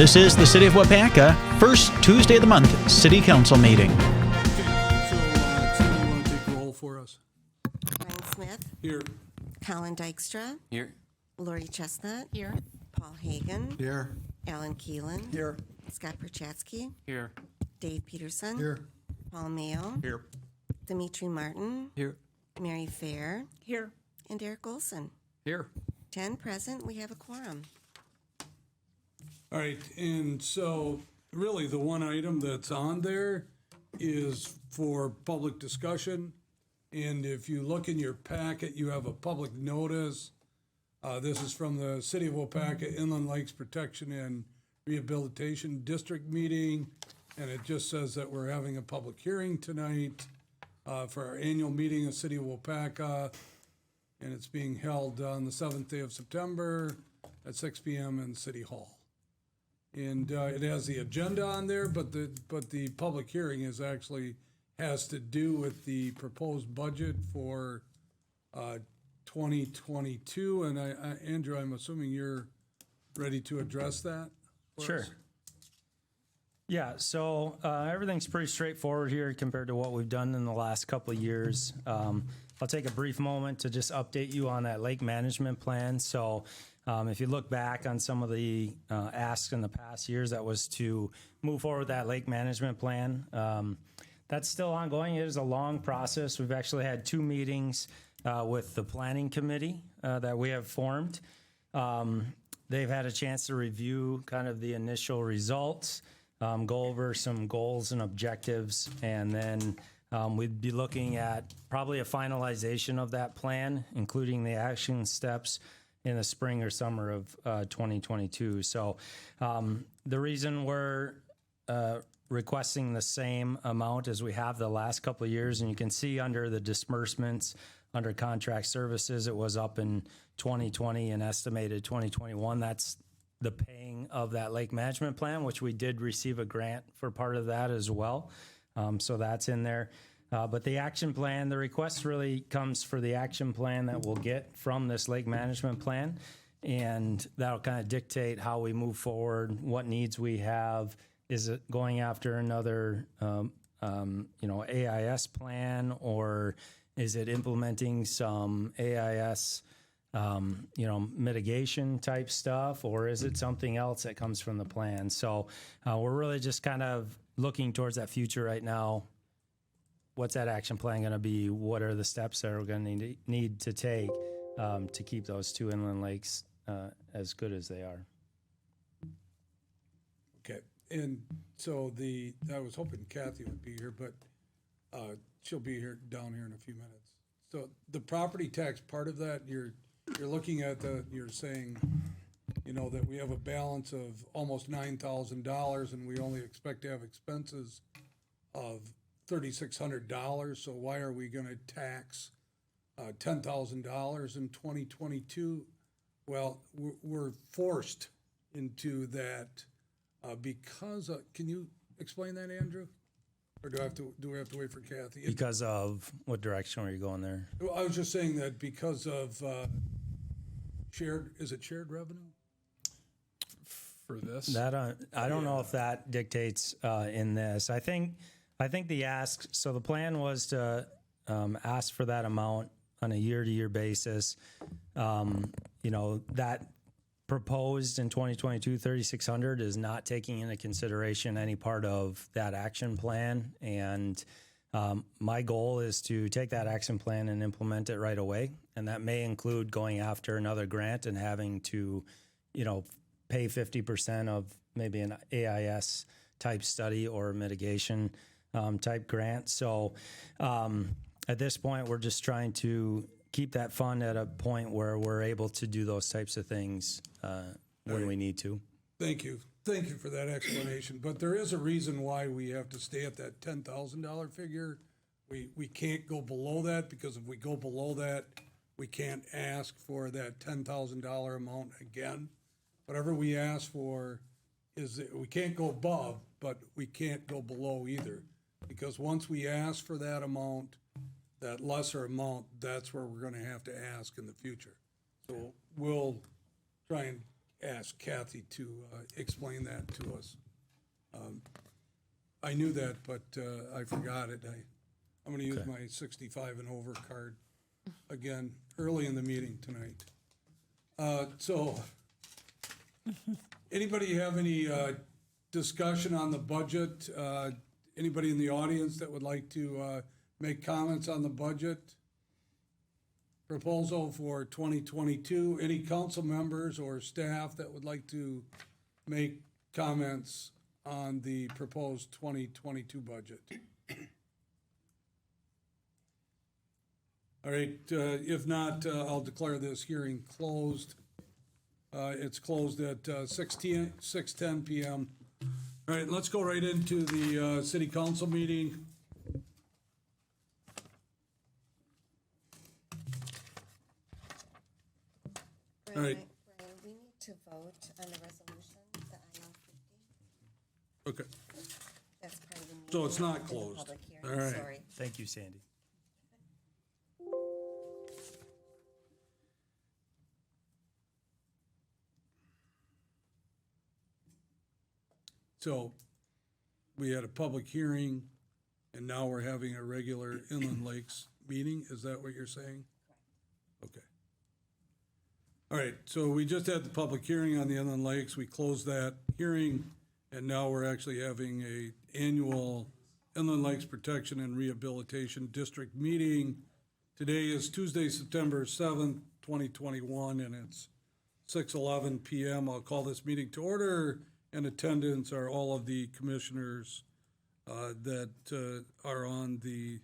This is the City of Waupaca, first Tuesday of the month, City Council meeting. Somebody want to take roll for us? Brian Smith. Here. Colin Dykstra. Here. Lori Chestnut. Here. Paul Hagan. Here. Alan Keelan. Here. Scott Perchatsky. Here. Dave Peterson. Here. Paul Mayo. Here. Dimitri Martin. Here. Mary Fair. Here. And Eric Olson. Here. 10 present. We have a quorum. All right, and so really the one item that's on there is for public discussion. And if you look in your packet, you have a public notice. This is from the City of Waupaca Inland Lakes Protection and Rehabilitation District meeting. And it just says that we're having a public hearing tonight for our annual meeting of City of Waupaca. And it's being held on the 7th day of September at 6 p.m. in City Hall. And it has the agenda on there, but the public hearing is actually has to do with the proposed budget for 2022. And Andrew, I'm assuming you're ready to address that for Sure. us? Yeah, so everything's pretty straightforward here compared to what we've done in the last couple of years. I'll take a brief moment to just update you on that lake management plan. So if you look back on some of the asks in the past years, that was to move forward with that lake management plan. That's still ongoing. It is a long process. We've actually had 2 meetings with the planning committee that we have formed. They've had a chance to review kind of the initial results, go over some goals and objectives, and then we'd be looking at probably a finalization of that plan, including the action steps in the spring or summer of 2022. So the reason we're requesting the same amount as we have the last couple of years, and you can see under the disbursements, under contract services, it was up in 2020 and estimated 2021. That's the paying of that lake management plan, which we did receive a grant for part of that as well. So that's in there. But the action plan, the request really comes for the action plan that we'll get from this lake management plan. And that'll kind of dictate how we move forward, what needs we have. Is it going after another, AIS plan, or is it implementing some AIS, mitigation type stuff, or is it something else that comes from the plan? So we're really just kind of looking towards that future right now. What's that action plan going to be? What are the steps that we're going to need to take to keep those 2 inland lakes as good as they are? Okay, and so I was hoping Kathy would be here, but she'll be down here in a few minutes. So the property tax part of that, you're looking at you're saying, that we have a balance of almost $9,000 and we only expect to have expenses of $3,600. So why are we going to tax $10,000 in 2022? Well, we're forced into that because can you explain that, Andrew? Or do we have to wait for Kathy? Because of what direction are you going there? Well, I was just saying that because of shared revenue? For this? That I don't know if that dictates in this. I think the ask. So the plan was to ask for that amount on a year-to-year basis. That proposed in 2022 $3,600 is not taking into consideration any part of that action plan. And my goal is to take that action plan and implement it right away. And that may include going after another grant and having to, pay 50% of maybe an AIS type study or mitigation type grant. So at this point, we're just trying to keep that fund at a point where we're able to do those types of things when we need to. Thank you for that explanation. But there is a reason why we have to stay at that $10,000 figure. We can't go below that, because if we go below that, we can't ask for that $10,000 amount again. Whatever we ask for is that we can't go above, but we can't go below either. Because once we ask for that amount, that lesser amount, that's where we're going to have to ask in the future. So we'll try and ask Kathy to explain that to us. I knew that, but I forgot it. I'm going to use my 65 and over card again early in the meeting tonight. So, anybody have any discussion on the budget? Anybody in the audience that would like to make comments on the budget proposal for 2022? Any council members or staff that would like to make comments on the proposed 2022 budget? All right, if not, I'll declare this hearing closed. It's closed at 6:10 PM. All right, let's go right into the city council meeting. All right. Brian, we need to vote on the resolution, the IL-50. Okay, That's part of the meeting. so it's not and the closed. public All hearing. right. Sorry. Thank you, Sandy. So we had a public hearing and now we're having a regular Inland Lakes meeting. Is that what you're saying? Okay. All right, so we just had the public hearing on the Inland Lakes. We closed that hearing and now we're actually having a annual Inland Lakes Protection and Rehabilitation District meeting. Today is Tuesday, September 7th, 2021, and it's 6:11 PM. I'll call this meeting to order. In attendance are all of the commissioners that are on the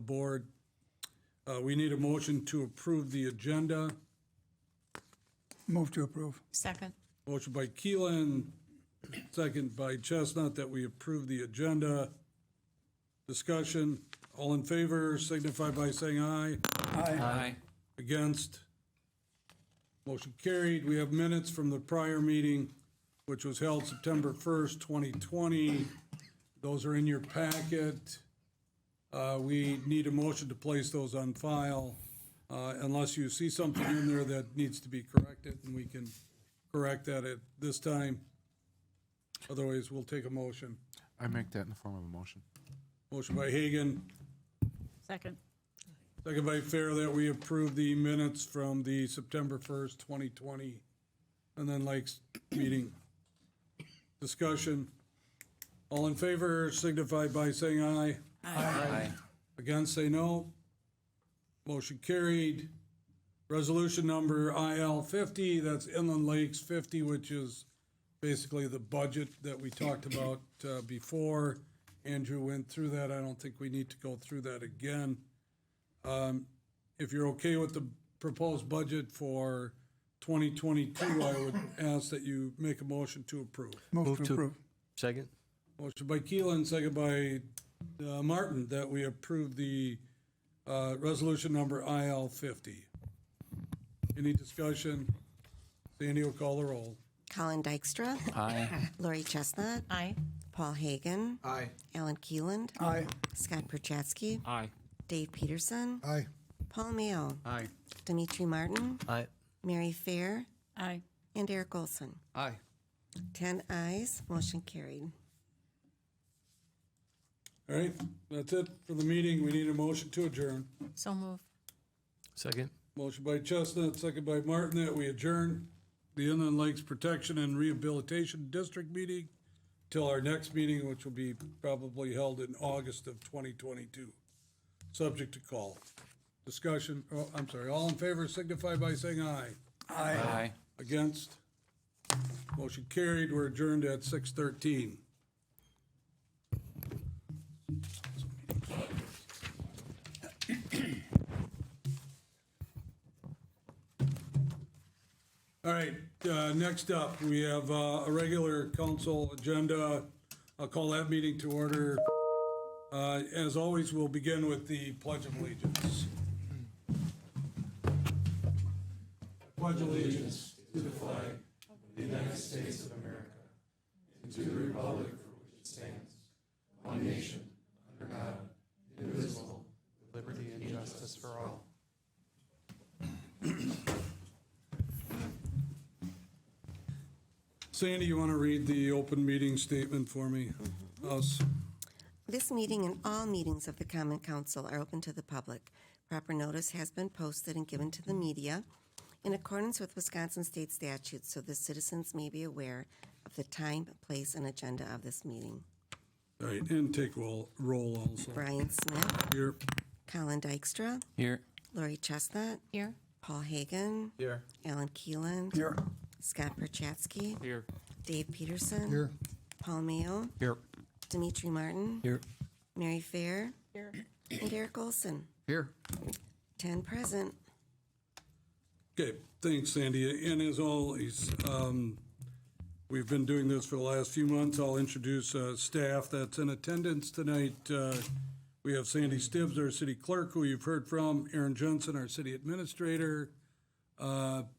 board. We need a motion to approve the agenda. Move to approve. Second. Motion by Keelan, second by Chestnut, that we approve the agenda. Discussion, all in favor signify by saying aye. Aye. Against? Motion carried. We have minutes from the prior meeting, which was held September 1st, 2020. Those are in your packet. We need a motion to place those on file, unless you see something in there that needs to be corrected, and we can correct that at this time. Otherwise, we'll take a motion. I make that in the form of a motion. Motion by Hagan, Second. second by Fair, that we approve the minutes from the September 1st, 2020, and then Lakes meeting. Discussion. All in favor signify by saying aye. Aye. Against, say no. Motion carried. Resolution number IL-50, that's Inland Lakes 50, which is basically the budget that we talked about before. Andrew went through that. I don't think we need to go through that again. If you're okay with the proposed budget for 2022, I would ask that you make a motion to approve. Move to approve. Second? Motion by Keelan, second by Martin, that we approve the resolution number IL-50. Any discussion? Sandy will call the roll. Colin Dykstra. Aye. Lori Chestnut. Aye. Paul Hagan. Aye. Alan Keeland. Aye. Scott Perchatsky. Aye. Dave Peterson. Aye. Paul Mayo. Aye. Dimitri Martin. Aye. Mary Fair. Aye. And Eric Olson. Aye. 10 ayes, motion carried. All right, that's it for the meeting. We need a motion to adjourn. So moved. Second? Motion by Chestnut, second by Martin, that we adjourn the Inland Lakes Protection and Rehabilitation District meeting till our next meeting, which will be probably held in August of 2022, subject to call. Discussion, all in favor signify by saying aye. Aye. Against? Motion carried. We're adjourned at 6:13. All right, next up, we have a regular council agenda. I'll call that meeting to order. As always, we'll begin with the Pledge of Allegiance. Pledge allegiance to the flag of the United States of America and to the republic for which it stands, one nation, under God, indivisible, with liberty and justice for all. Sandy, you want to read the open meeting statement for me? Us? This meeting and all meetings of the Common Council are open to the public. Proper notice has been posted and given to the media in accordance with Wisconsin state statutes so the citizens may be aware of the time, place, and agenda of this meeting. All right, and take roll also. Brian Smith, Here. Colin Dykstra, Here. Lori Chestnut, Here. Paul Hagan, Here. Alan Keeland, Here. Scott Perchatsky, Here. Dave Peterson, Here. Paul Mayo, Here. Dimitri Martin, Here. Mary Fair, Here. and Eric Olson. Here. 10 present. Okay, thanks, Sandy. And as always, we've been doing this for the last few months. I'll introduce staff that's in attendance tonight. We have Sandy Stibbs, our city clerk, who you've heard from, Aaron Johnson, our city administrator,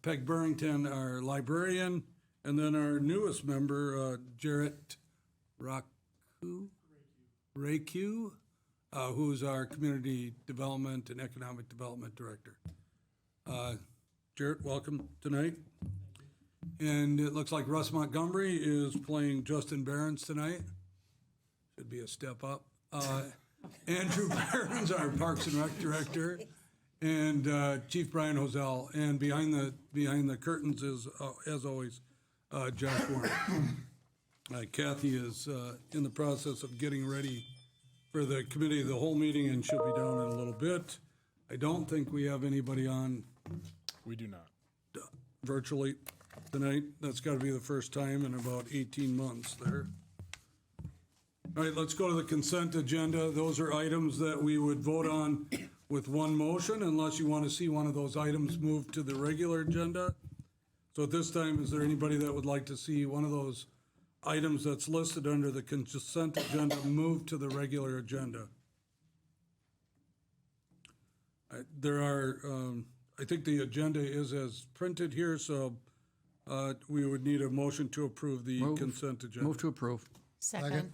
Peg Burrington, our librarian, and then our newest member, Jarrett Rayque, who's our community development and economic development director. Jarrett, welcome tonight. And it looks like Russ Montgomery is playing Justin Barron's tonight. Should be a step up. Andrew Barron's our Parks and Rec director, and Chief Brian Hozell. And behind the curtains is, as always, Josh Warren. Kathy is in the process of getting ready for the committee of the whole meeting, and she'll be down in a little bit. I don't think we have anybody on We do not. virtually tonight. That's got to be the first time in about 18 months there. All right, let's go to the consent agenda. Those are items that we would vote on with one motion unless you want to see one of those items moved to the regular agenda. So at this time, is there anybody that would like to see one of those items that's listed under the consent agenda moved to the regular agenda? There are, I think the agenda is as printed here, so we would need a motion to approve the consent agenda. Move to approve. Second.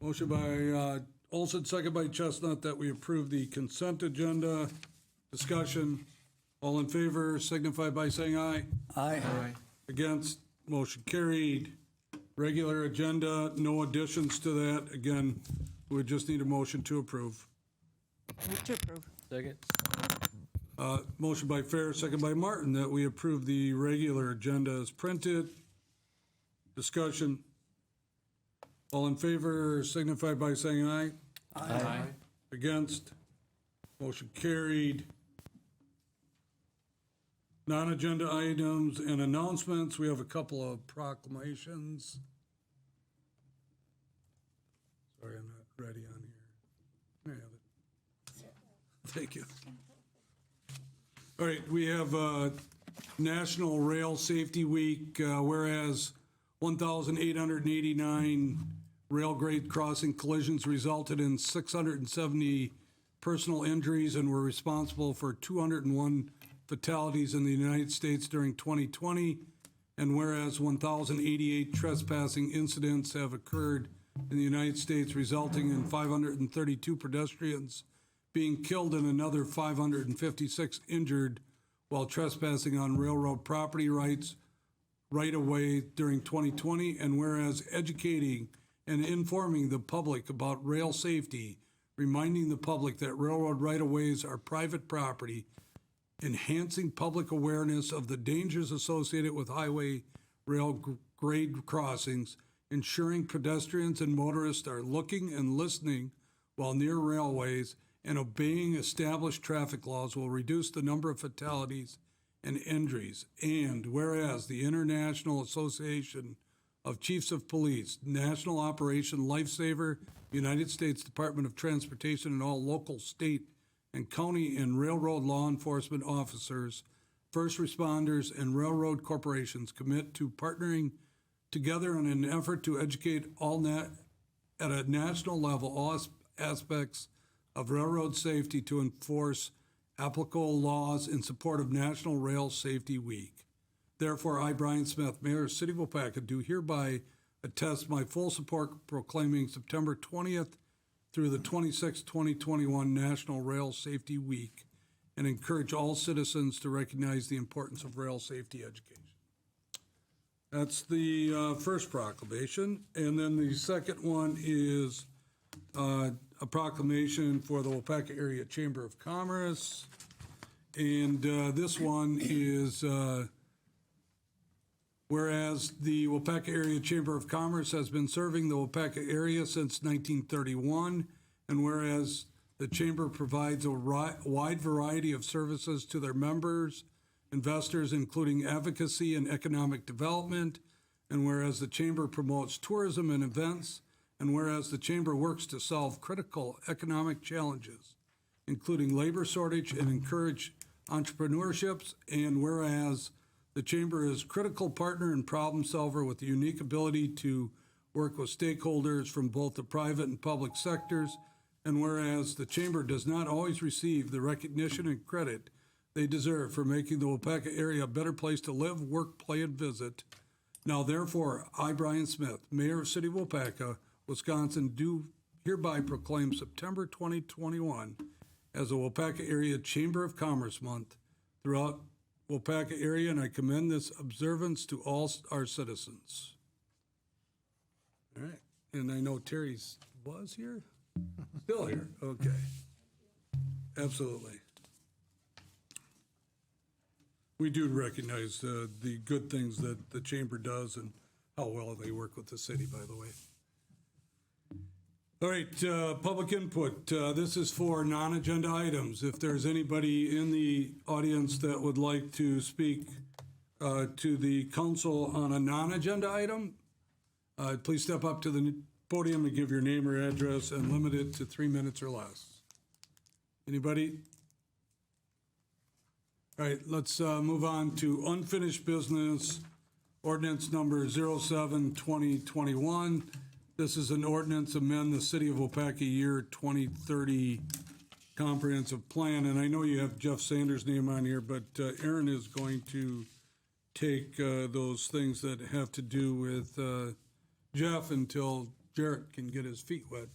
Motion by Olson, second by Chestnut, that we approve the consent agenda. Discussion. All in favor signify by saying aye. Aye. Against, motion carried. Regular agenda, no additions to that. Again, we just need a motion to approve. Move to approve. Second. Motion by Fair, second by Martin, that we approve the regular agenda as printed. Discussion. All in favor signify by saying aye. Aye. Against, motion carried. Non-agenda items and announcements. We have a couple of proclamations. Sorry, I'm not ready on here. I have it. Thank you. All right, we have National Rail Safety Week, whereas 1,889 rail grade crossing collisions resulted in 670 personal injuries and were responsible for 201 fatalities in the United States during 2020, and whereas 1,088 trespassing incidents have occurred in the United States, resulting in 532 pedestrians being killed and another 556 injured while trespassing on railroad property rights right-of-way during 2020, and whereas educating and informing the public about rail safety, reminding the public that railroad right-of-ways are private property, enhancing public awareness of the dangers associated with highway rail grade crossings, ensuring pedestrians and motorists are looking and listening while near railways, and obeying established traffic laws will reduce the number of fatalities and injuries. And whereas the International Association of Chiefs of Police, National Operation Lifesaver, United States Department of Transportation, and all local, state, and county and railroad law enforcement officers, first responders, and railroad corporations commit to partnering together in an effort to educate at a national level all aspects of railroad safety to enforce applicable laws in support of National Rail Safety Week. Therefore, I, Brian Smith, Mayor of the City of Waupaca, do hereby attest my full support proclaiming September 20th through the 26th, 2021 National Rail Safety Week, and encourage all citizens to recognize the importance of rail safety education. That's the first proclamation. And then the second one is a proclamation for the Waupaca Area Chamber of Commerce. And this one is, whereas the Waupaca Area Chamber of Commerce has been serving the Waupaca area since 1931, and whereas the chamber provides a wide variety of services to their members, investors, including advocacy and economic development, and whereas the chamber promotes tourism and events, and whereas the chamber works to solve critical economic challenges, including labor shortage, and encourage entrepreneurships, and whereas the chamber is a critical partner and problem solver with the unique ability to work with stakeholders from both the private and public sectors, and whereas the chamber does not always receive the recognition and credit they deserve for making the Waupaca area a better place to live, work, play, and visit. Now therefore, I, Brian Smith, Mayor of City of Waupaca, Wisconsin, do hereby proclaim September 2021 as the Waupaca Area Chamber of Commerce Month throughout Waupaca area, and I commend this observance to all our citizens. All right, and I know Terry's was here? Still here, okay. Absolutely. We do recognize the good things that the chamber does and how well they work with the city, by the way. All right, public input. This is for non-agenda items. If there's anybody in the audience that would like to speak to the council on a non-agenda item, please step up to the podium and give your name or address and limit it to 3 minutes or less. Anybody? All right, let's move on to unfinished business, ordinance number 07-2021. This is an ordinance amend the City of Waupaca year 2030 comprehensive plan. And I know you have Jeff Sanders' name on here, but Aaron is going to take those things that have to do with Jeff until Jarrett can get his feet wet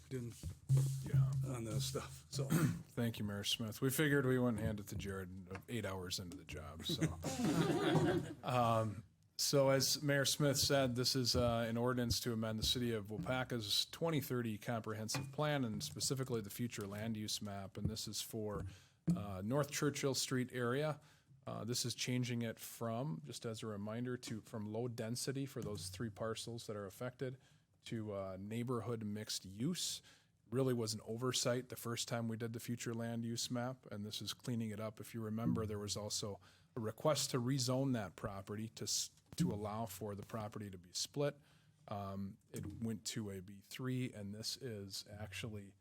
on this stuff. So Thank you, Mayor Smith. We figured we wouldn't hand it to Jared 8 hours into the job, so. So as Mayor Smith said, this is an ordinance to amend the City of Waupaca's 2030 comprehensive plan, and specifically the future land use map. And this is for North Churchill Street area. This is changing it from, just as a reminder, from low density for those 3 parcels that are affected to neighborhood mixed use. Really was an oversight the first time we did the future land use map, and this is cleaning it up. If you remember, there was also a request to rezone that property to allow for the property to be split. It went to a B3, and this is actually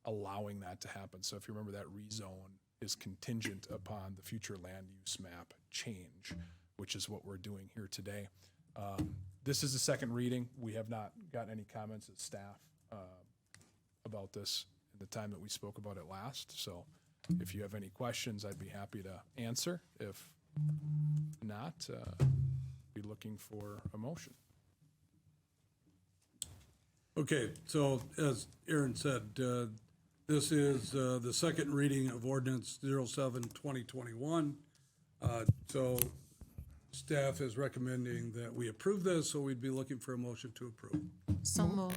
allowing that to happen. So if you remember, that rezone is contingent upon the future land use map change, which is what we're doing here today. This is the second reading. We have not gotten any comments as staff about this in the time that we spoke about it last. So if you have any questions, I'd be happy to answer. If not, be looking for a motion. Okay, so as Aaron said, this is the second reading of ordinance 07-2021. So staff is recommending that we approve this, so we'd be looking for a motion to approve. So moved.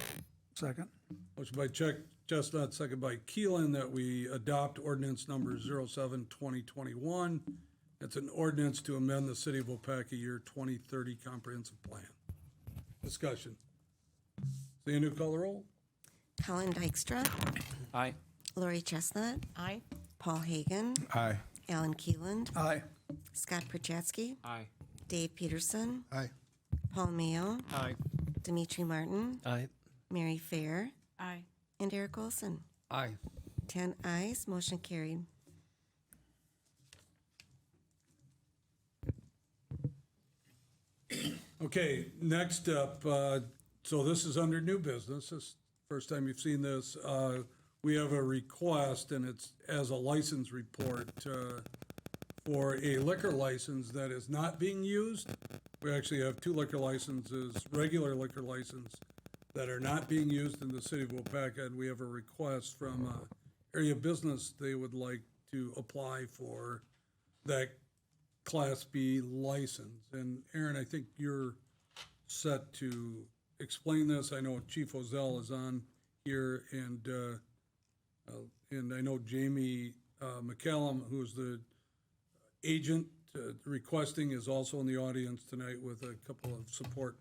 Second. Motion by Chestnut, second by Keelan, that we adopt ordinance number 07-2021. It's an ordinance to amend the City of Waupaca year 2030 comprehensive plan. Discussion. Sandu, call the roll. Colin Dykstra, Aye. Lori Chestnut, Aye. Paul Hagan, Aye. Alan Keeland, Aye. Scott Prochatsky, Aye. Dave Peterson, Aye. Paul Mayo, Aye. Dimitri Martin, Aye. Mary Fair, Aye. and Eric Olson. Aye. 10 ayes, motion carried. Okay, next up, so this is under new business. This is the first time you've seen this. We have a request, and it's as a license report for a liquor license that is not being used. We actually have 2 liquor licenses, regular liquor license, that are not being used in the City of Waupaca, and we have a request from area business. They would like to apply for that Class B license. And Aaron, I think you're set to explain this. I know Chief Ozell is on here, and I know Jamie McCallum, who's the agent requesting, is also in the audience tonight with a couple of support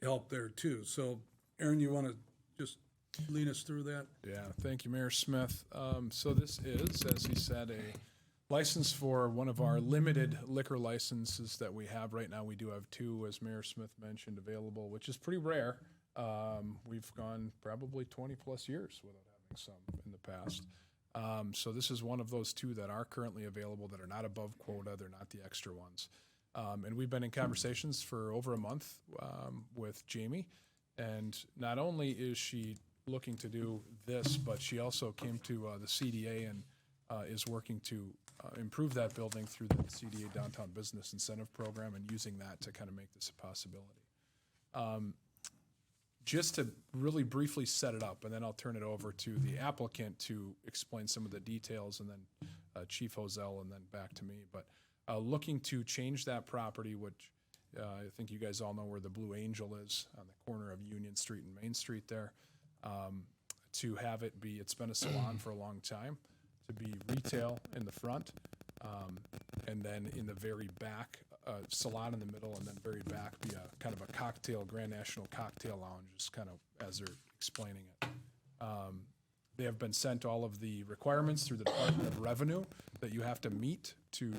help there too. So, Aaron, you want to just lead us through that? Yeah, thank you, Mayor Smith. So this is, as he said, a license for one of our limited liquor licenses that we have right now. We do have two, as Mayor Smith mentioned, available, which is pretty rare. We've gone probably 20 plus years without having some in the past. So this is one of those two that are currently available that are not above quota. They're not the extra ones. And we've been in conversations for over a month with Jamie. And not only is she looking to do this, but she also came to the CDA and is working to improve that building through the CDA Downtown Business Incentive Program and using that to kind of make this a possibility. Just to really briefly set it up, and then I'll turn it over to the applicant to explain some of the details, and then Chief Ozell, and then back to me. But looking to change that property, which I think you guys all know where the Blue Angel is on the corner of Union Street and Main Street there, to have it be, it's been a salon for a long time, to be retail in the front, and then in the very back, salon in the middle, and then very back be a kind of a cocktail, Grand National Cocktail Lounge, just kind of as they're explaining it. They have been sent all of the requirements through the Department of Revenue that you have to meet to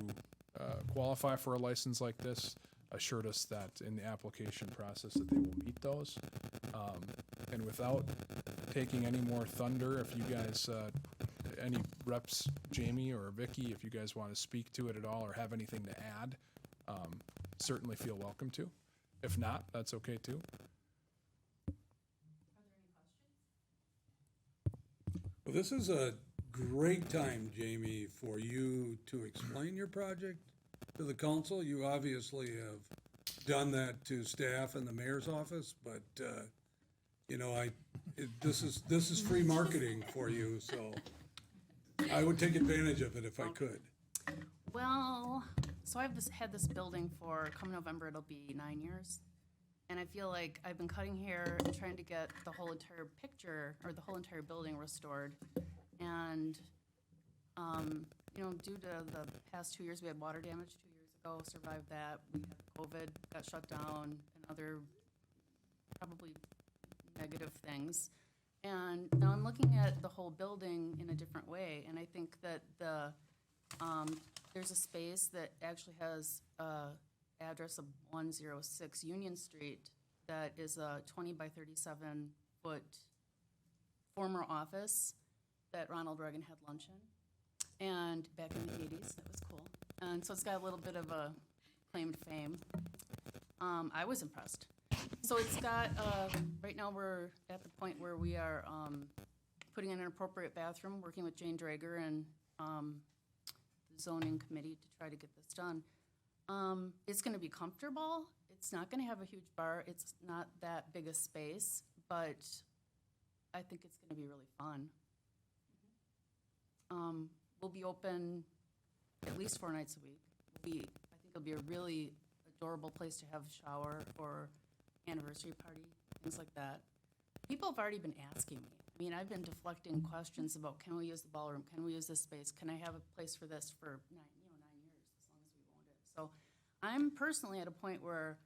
qualify for a license like this, assured us that in the application process that they will meet those. And without taking any more thunder, if you guys, any reps, Jamie or Vicky, if you guys want to speak to it at all or have anything to add, certainly feel welcome to. If not, that's okay too. Well, this is a great time, Jamie, for you to explain your project to the council. You obviously have done that to staff in the mayor's office, but, you know, this is free marketing for you, so I would take advantage of it if I could. Well, so I've had this building for, come November, it'll be 9 years. And I feel like I've been cutting hair and trying to get the whole entire picture, or the whole entire building restored. And, you know, due to the past 2 years, we had water damage 2 years ago, survived that. We had COVID, got shut down, and other probably negative things. And now I'm looking at the whole building in a different way, and I think that there's a space that actually has address of 106 Union Street that is a 20 by 37 foot former office that Ronald Reagan had lunch in, and back in the 80s, that was cool. And so it's got a little bit of a claim to fame. I was impressed. So it's got, right now we're at the point where we are putting in an appropriate bathroom, working with Jane Drager and the zoning committee to try to get this done. It's gonna be comfortable. It's not gonna have a huge bar. It's not that big a space, but I think it's gonna be really fun. We'll be open at least 4 nights a week. I think it'll be a really adorable place to have a shower or anniversary party, things like that. People have already been asking me. I mean, I've been deflecting questions about, can we use the ballroom? Can we use this space? Can I have a place for this for 9 years, as long as we've owned it? So I'm personally at a point where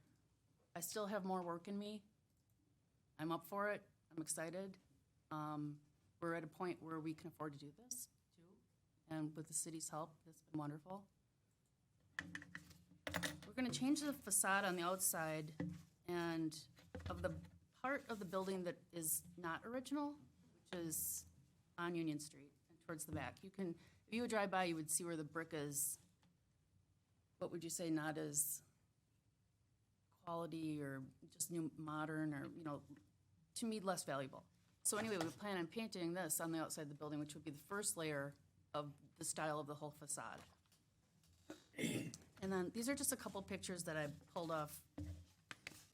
I still have more work in me. I'm up for it. I'm excited. We're at a point where we can afford to do this too. And with the city's help, it's been wonderful. We're gonna change the facade on the outside, and of the part of the building that is not original, which is on Union Street and towards the back. You can, if you would drive by, you would see where the brick is, what would you say, not as quality or just new, modern, or, you know, to me, less valuable. So anyway, we plan on painting this on the outside of the building, which would be the first layer of the style of the whole facade. And then these are just a couple pictures that I pulled off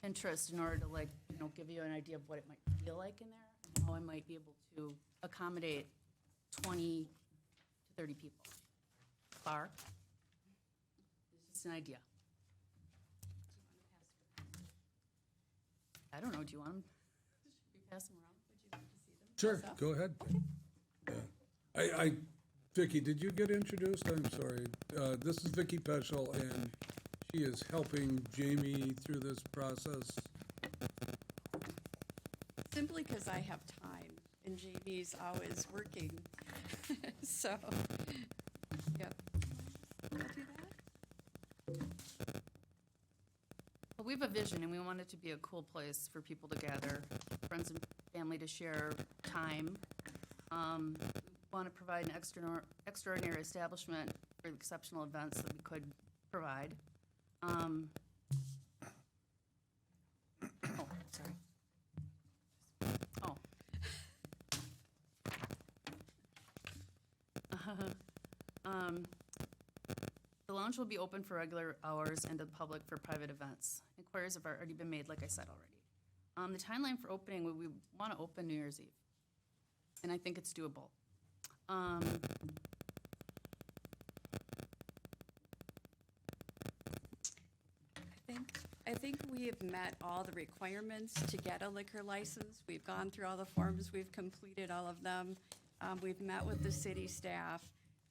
Pinterest in order to, like, you know, give you an idea of what it might feel like in there, and how I might be able to accommodate 20 to 30 people. Bar. It's just an idea. I don't know, do you want them? Should we pass them around? Would you like to see them? Sure, go ahead. Yeah. Vicky, did you get introduced? I'm sorry. This is Vicky Peschel, and she is helping Jamie through this process. Simply because I have time, and JV's always working. So, yep. I'll do that. Well, we have a vision, and we want it to be a cool place for people to gather, friends and family to share time. We want to provide an extraordinary establishment for the exceptional events that we could provide. Oh, sorry. Oh. The lounge will be open for regular hours and to the public for private events. Inquiries have already been made, like I said already. The timeline for opening, we want to open New Year's Eve, and I think it's doable. I think we have met all the requirements to get a liquor license. We've gone through all the forms, we've completed all of them. We've met with the city staff.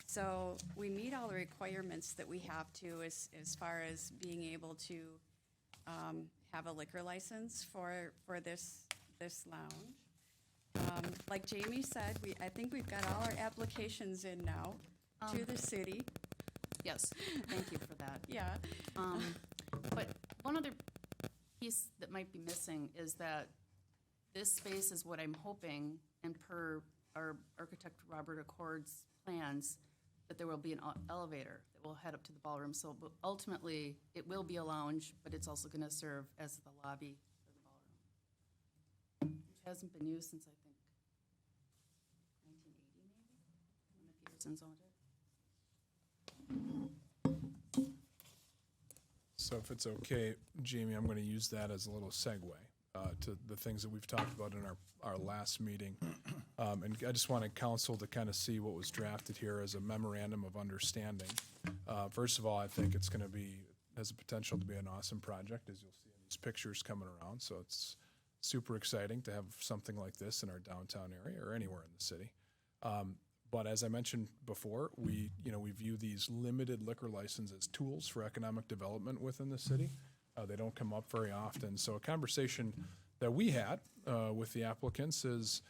So we meet all the requirements that we have to as far as being able to have a liquor license for this lounge. Like Jamie said, I think we've got all our applications in now to the city. Yes, thank you for that. Yeah. But one other piece that might be missing is that this space is what I'm hoping, and per our architect Robert Accord's plans, that there will be an elevator that will head up to the ballroom. So ultimately, it will be a lounge, but it's also going to serve as the lobby for the ballroom, which hasn't been used since, I think, 1980 maybe, when the Petersons owned it. So if it's okay, Jamie, I'm going to use that as a little segue to the things that we've talked about in our last meeting. And I just wanted council to kind of see what was drafted here as a memorandum of understanding. First of all, I think it's going to has the potential to be an awesome project, as you'll see in these pictures coming around. So it's super exciting to have something like this in our downtown area or anywhere in the city. But as I mentioned before, we view these limited liquor licenses as tools for economic development within the city. They don't come up very often. So a conversation that we had with the applicants is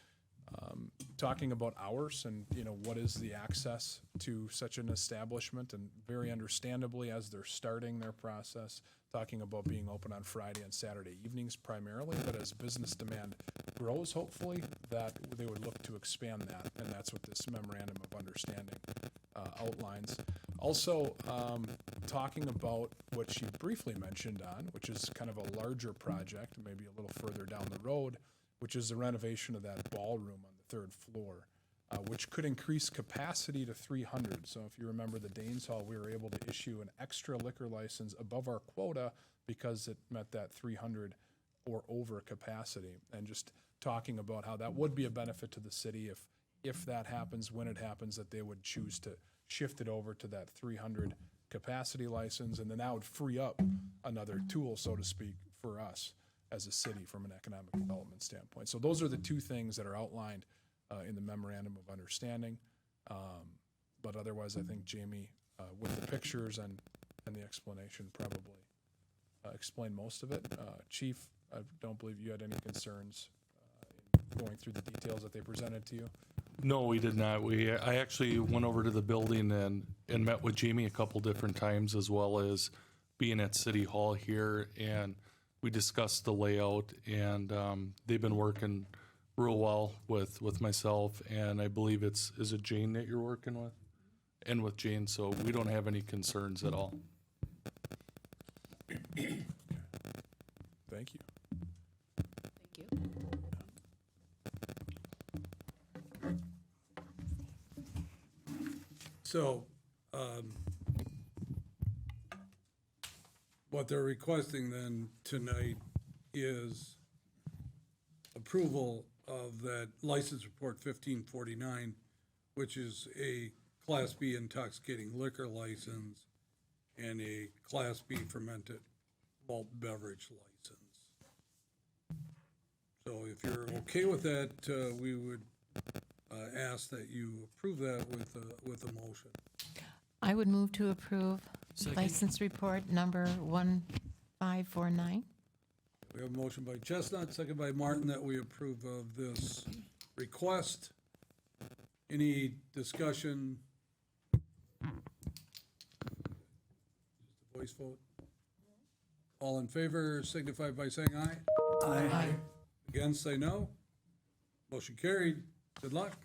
talking about hours and, what is the access to such an establishment, and very understandably, as they're starting their process, talking about being open on Friday and Saturday evenings primarily, but as business demand grows, hopefully, that they would look to expand that, and that's what this memorandum of understanding outlines. Also, talking about what she briefly mentioned on, which is kind of a larger project, maybe a little further down the road, which is the renovation of that ballroom on the third floor, which could increase capacity to 300. So if you remember the Danes Hall, we were able to issue an extra liquor license above our quota because it met that 300 or over capacity. And just talking about how that would be a benefit to the city if that happens, when it happens, that they would choose to shift it over to that 300 capacity license, and then that would free up another tool, so to speak, for us as a city from an economic development standpoint. So those are the two things that are outlined in the memorandum of understanding. But otherwise, I think Jamie, with the pictures and the explanation, probably explained most of it. Chief, I don't believe you had any concerns in going through the details that they presented to you. No, we did not. I actually went over to the building and met with Jamie a couple different times, as well as being at City Hall here, and we discussed the layout, and they've been working real well with myself, and I believe is it Jane that you're working with? And with Jane, so we don't have any concerns at all. Thank you. Thank you. So, what they're requesting then tonight is approval of that license report 1549, which is a Class B intoxicating liquor license and a Class B fermented malt beverage license. So if you're okay with that, we would ask that you approve that with a motion. I would move to approve Second. license report number 1549. We have a motion by Chestnut, second by Martin, that we approve of this request. Any discussion? Just a voice vote. All in favor signify by saying aye. Aye. Against, say no. Motion carried. Good luck.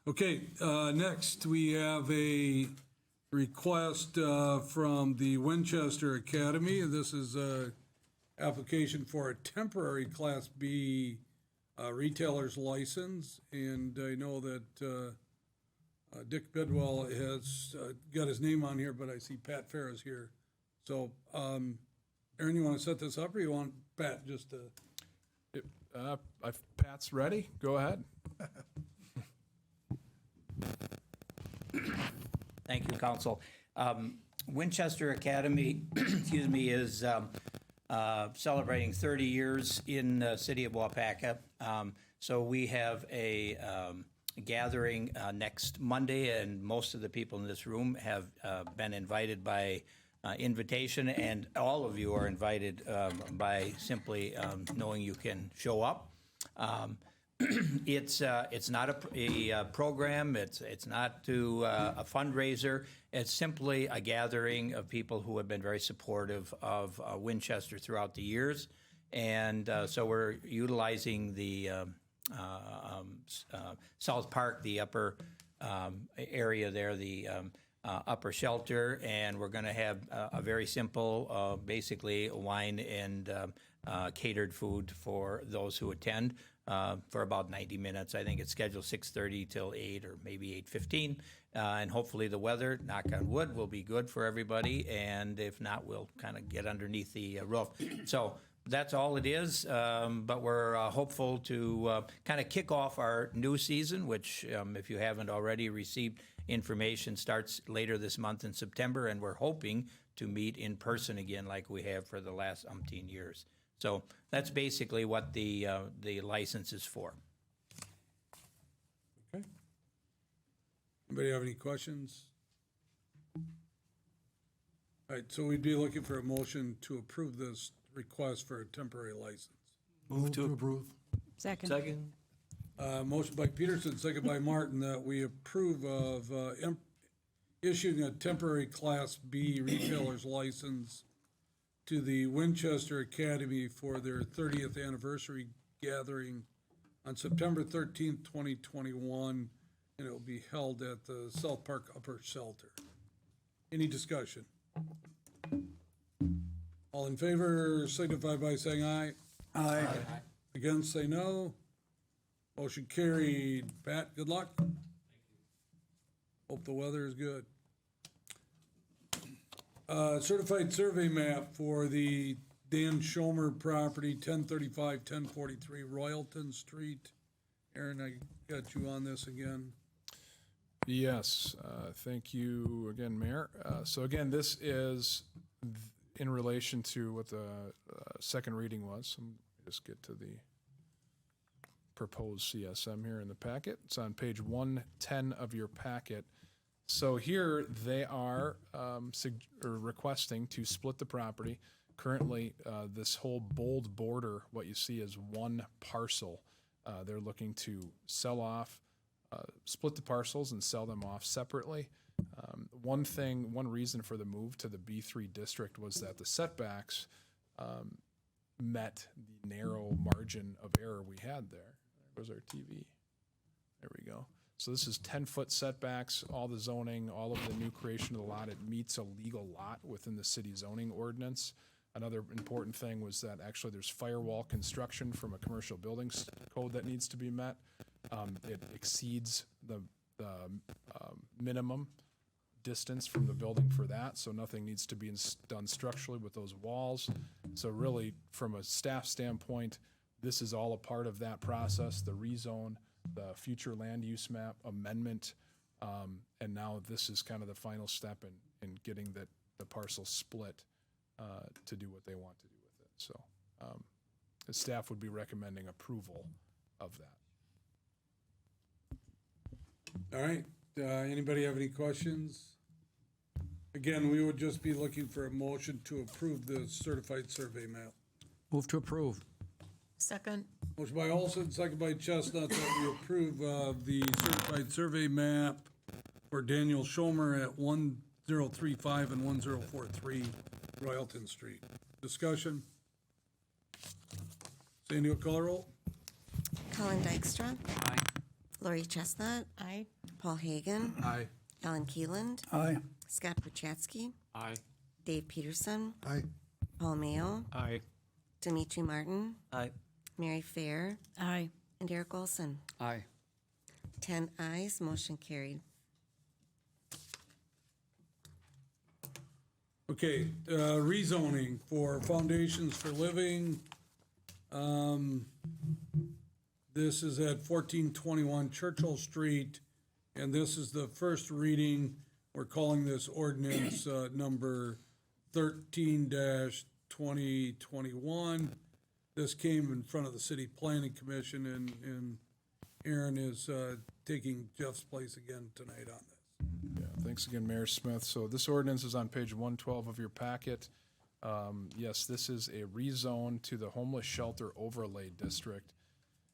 Okay, next we have a request from the Winchester Academy. This is a application for a temporary Class B retailer's license. And I know that Dick Bidwell has got his name on here, but I see Pat Farrah's here. So, Aaron, you want to set this up, or you want Pat just to? If Pat's ready, go ahead. Thank you, Council. Winchester Academy, excuse me, is celebrating 30 years in the city of Waupaca. So we have a gathering next Monday, and most of the people in this room have been invited by invitation, and all of you are invited by simply knowing you can show up. It's not a program. It's not to a fundraiser. It's simply a gathering of people who have been very supportive of Winchester throughout the years, and so we're utilizing the South Park, the upper area there, the upper shelter, and we're going to have a very simple, basically wine and catered food for those who attend. For about 90 minutes. I think it's scheduled 6:30 till 8 or maybe 8:15. And hopefully the weather, knock on wood, will be good for everybody. And if not, we'll kind of get underneath the roof. So that's all it is. But we're hopeful to kind of kick off our new season, which, if you haven't already received information, starts later this month in September. And we're hoping to meet in person again like we have for the last umpteen years. So that's basically what the license is for. Okay. Anybody have any questions? All right, so we'd be looking for a motion to approve this request for a temporary license. Move to approve. Second. Second. Motion by Peterson, second by Martin, that we approve of issuing a temporary Class B retailer's license to the Winchester Academy for their 30th anniversary gathering on September 13th, 2021, and it will be held at the South Park Upper Shelter. Any discussion? All in favor signify by saying aye. Aye. Against, say no. Motion carried. Pat, good luck. Hope the weather is good. Certified survey map for the Dan Schomer property, 1035, 1043 Royalton Street. Aaron, I got you on this again. Yes, thank you again, Mayor. So again, this is in relation to what the second reading was. Let me just get to the proposed CSM here in the packet. It's on page 110 of your packet. So here they are requesting to split the property. Currently, this whole bold border, what you see is one parcel. They're looking to sell off, split the parcels and sell them off separately. One reason for the move to the B3 district was that the setbacks met the narrow margin of error we had there. There was our TV. There we go. So this is 10-foot setbacks, all the zoning, all of the new creation of the lot. It meets a legal lot within the city zoning ordinance. Another important thing was that actually there's firewall construction from a commercial buildings code that needs to be met. It exceeds the minimum distance from the building for that, so nothing needs to be done structurally with those walls. So really, from a staff standpoint, this is all a part of that process, the rezone, the future land use map amendment, and now this is kind of the final step in getting the parcel split to do what they want to do with it. So the staff would be recommending approval of that. All right, anybody have any questions? Again, we would just be looking for a motion to approve the certified survey map. Move to approve. Second. Motion by Olson, second by Chestnut, that we approve the certified survey map for Daniel Schomer at 1035 and 1043 Royalton Street. Discussion? Sandy, will call roll? Colin Dykstra. Aye. Lori Chestnut. Aye. Paul Hagan. Aye. Alan Keeland. Aye. Scott Prochatsky. Aye. Dave Peterson. Aye. Paul Mayo. Aye. Dimitri Martin. Aye. Mary Fair. Aye. And Eric Olson. Aye. 10 ayes, motion carried. Okay, rezoning for Foundations for Living. This is at 1421 Churchill Street, and this is the first reading. We're calling this ordinance number 13-2021. This came in front of the City Planning Commission, and Aaron is taking Jeff's place again tonight on this. Yeah, thanks again, Mayor Smith. So this ordinance is on page 112 of your packet. Yes, this is a rezone to the homeless shelter overlay district.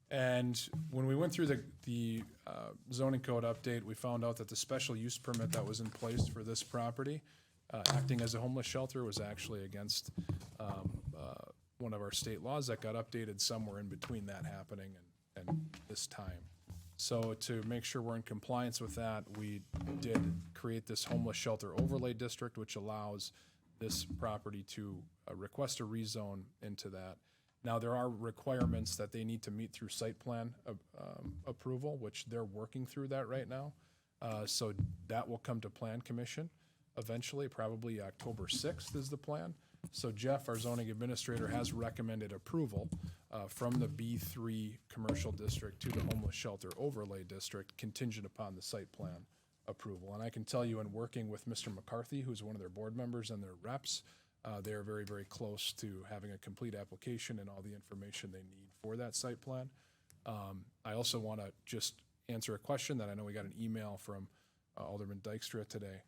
And when we went through the zoning code update, we found out that the special use permit that was in place for this property, acting as a homeless shelter, was actually against one of our state laws that got updated somewhere in between that happening and this time. So to make sure we're in compliance with that, we did create this homeless shelter overlay district, which allows this property to request a rezone into that. Now, there are requirements that they need to meet through site plan approval, which they're working through that right now. So that will come to Plan Commission eventually, probably October 6th is the plan. So Jeff, our zoning administrator, has recommended approval from the B3 commercial district to the homeless shelter overlay district contingent upon the site plan approval. And I can tell you, in working with Mr. McCarthy, who's one of their board members and their reps, they are very, very close to having a complete application and all the information they need for that site plan. I also want to just answer a question that I know we got an email from Alderman Dykstra today.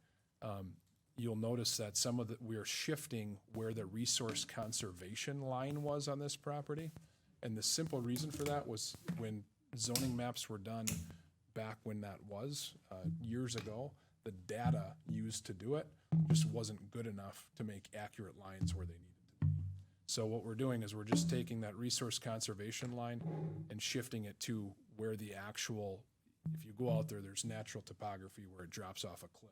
You'll notice that we're shifting where the resource conservation line was on this property. And the simple reason for that was when zoning maps were done back when that was, years ago, the data used to do it just wasn't good enough to make accurate lines where they needed to be. So what we're doing is we're just taking that resource conservation line and shifting it to where the actual, if you go out there, there's natural topography where it drops off a cliff.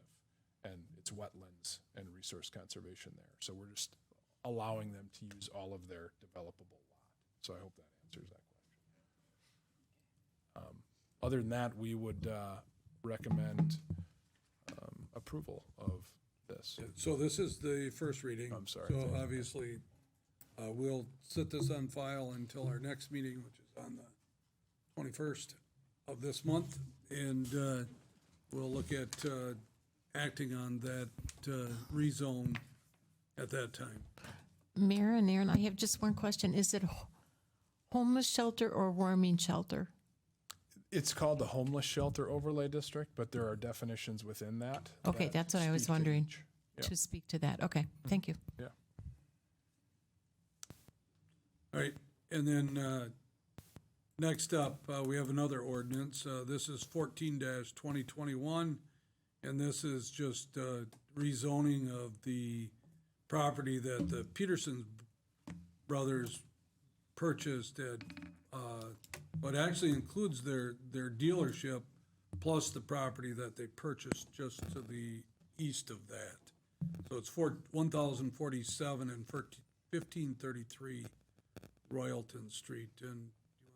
And it's wetlands and resource conservation there. So we're just allowing them to use all of their developable lot. So I hope that answers that question. Other than that, we would recommend approval of this. So this is the first reading. I'm sorry. So obviously, we'll set this on file until our next meeting, which is on the 21st of this month. And we'll look at acting on that rezone at that time. Mayor and Aaron, I have just one question. Is it homeless shelter or warming shelter? It's called the homeless shelter overlay district, but there are definitions within that. Okay, that that's what I was speak to wondering. each. Yeah. To speak to that. Okay, thank you. Yeah. All right, and then next up, we have another ordinance. This is 14-2021, and this is just rezoning of the property that the Peterson brothers purchased at, what actually includes their dealership plus the property that they purchased just to the east of that. So it's 1047 and 1533 Royalton Street. And you want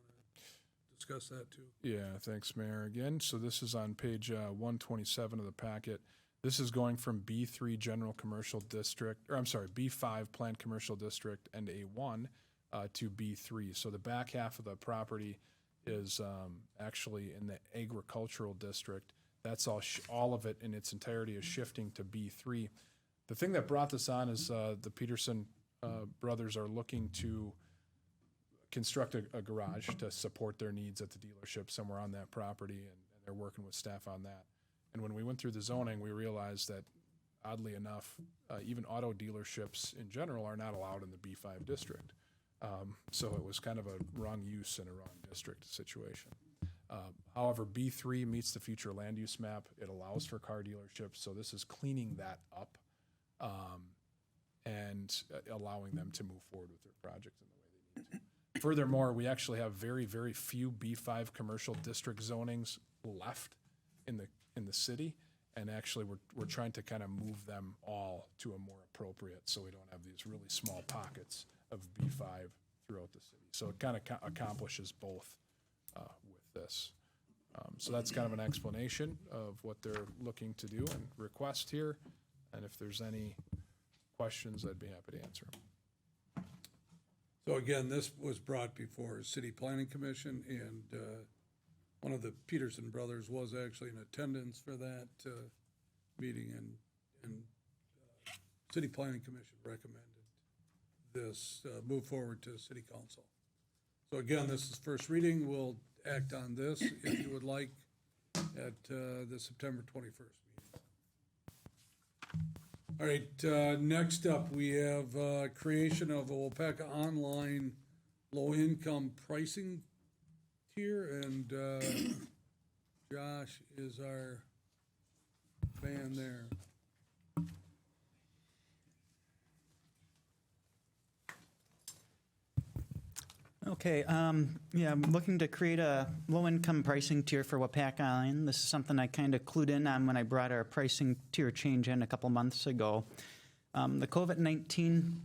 to discuss that too? Yeah, thanks, Mayor. Again, so this is on page 127 of the packet. This is going from B3 General Commercial District, or I'm sorry, B5 Planned Commercial District and A1 to B3. So the back half of the property is actually in the agricultural district. That's all of it in its entirety is shifting to B3. The thing that brought this on is the Peterson brothers are looking to construct a garage to support their needs at the dealership somewhere on that property, and they're working with staff on that. And when we went through the zoning, we realized that, oddly enough, even auto dealerships in general are not allowed in the B5 district. So it was kind of a wrong use in a wrong district situation. However, B3 meets the future land use map. It allows for car dealerships, so this is cleaning that up and allowing them to move forward with their project in the way they need to. Furthermore, we actually have very, very few B5 commercial district zonings left in the city, and actually we're trying to kind of move them all to a more appropriate, so we don't have these really small pockets of B5 throughout the city. So it kind of accomplishes both with this. So that's kind of an explanation of what they're looking to do and request here. And if there's any questions, I'd be happy to answer them. So again, this was brought before City Planning Commission, and one of the Peterson brothers was actually in attendance for that meeting, and City Planning Commission recommended this move forward to City Council. So again, this is first reading. We'll act on this, if you would like, at the September 21st meeting. All right, next up, we have creation of a Waupaca online low-income pricing tier, and Josh is our man there. Okay, yeah, I'm looking to create a low-income pricing tier for Waupaca Island. This is something I kind of clued in on when I brought our pricing tier change in a couple months ago. The COVID-19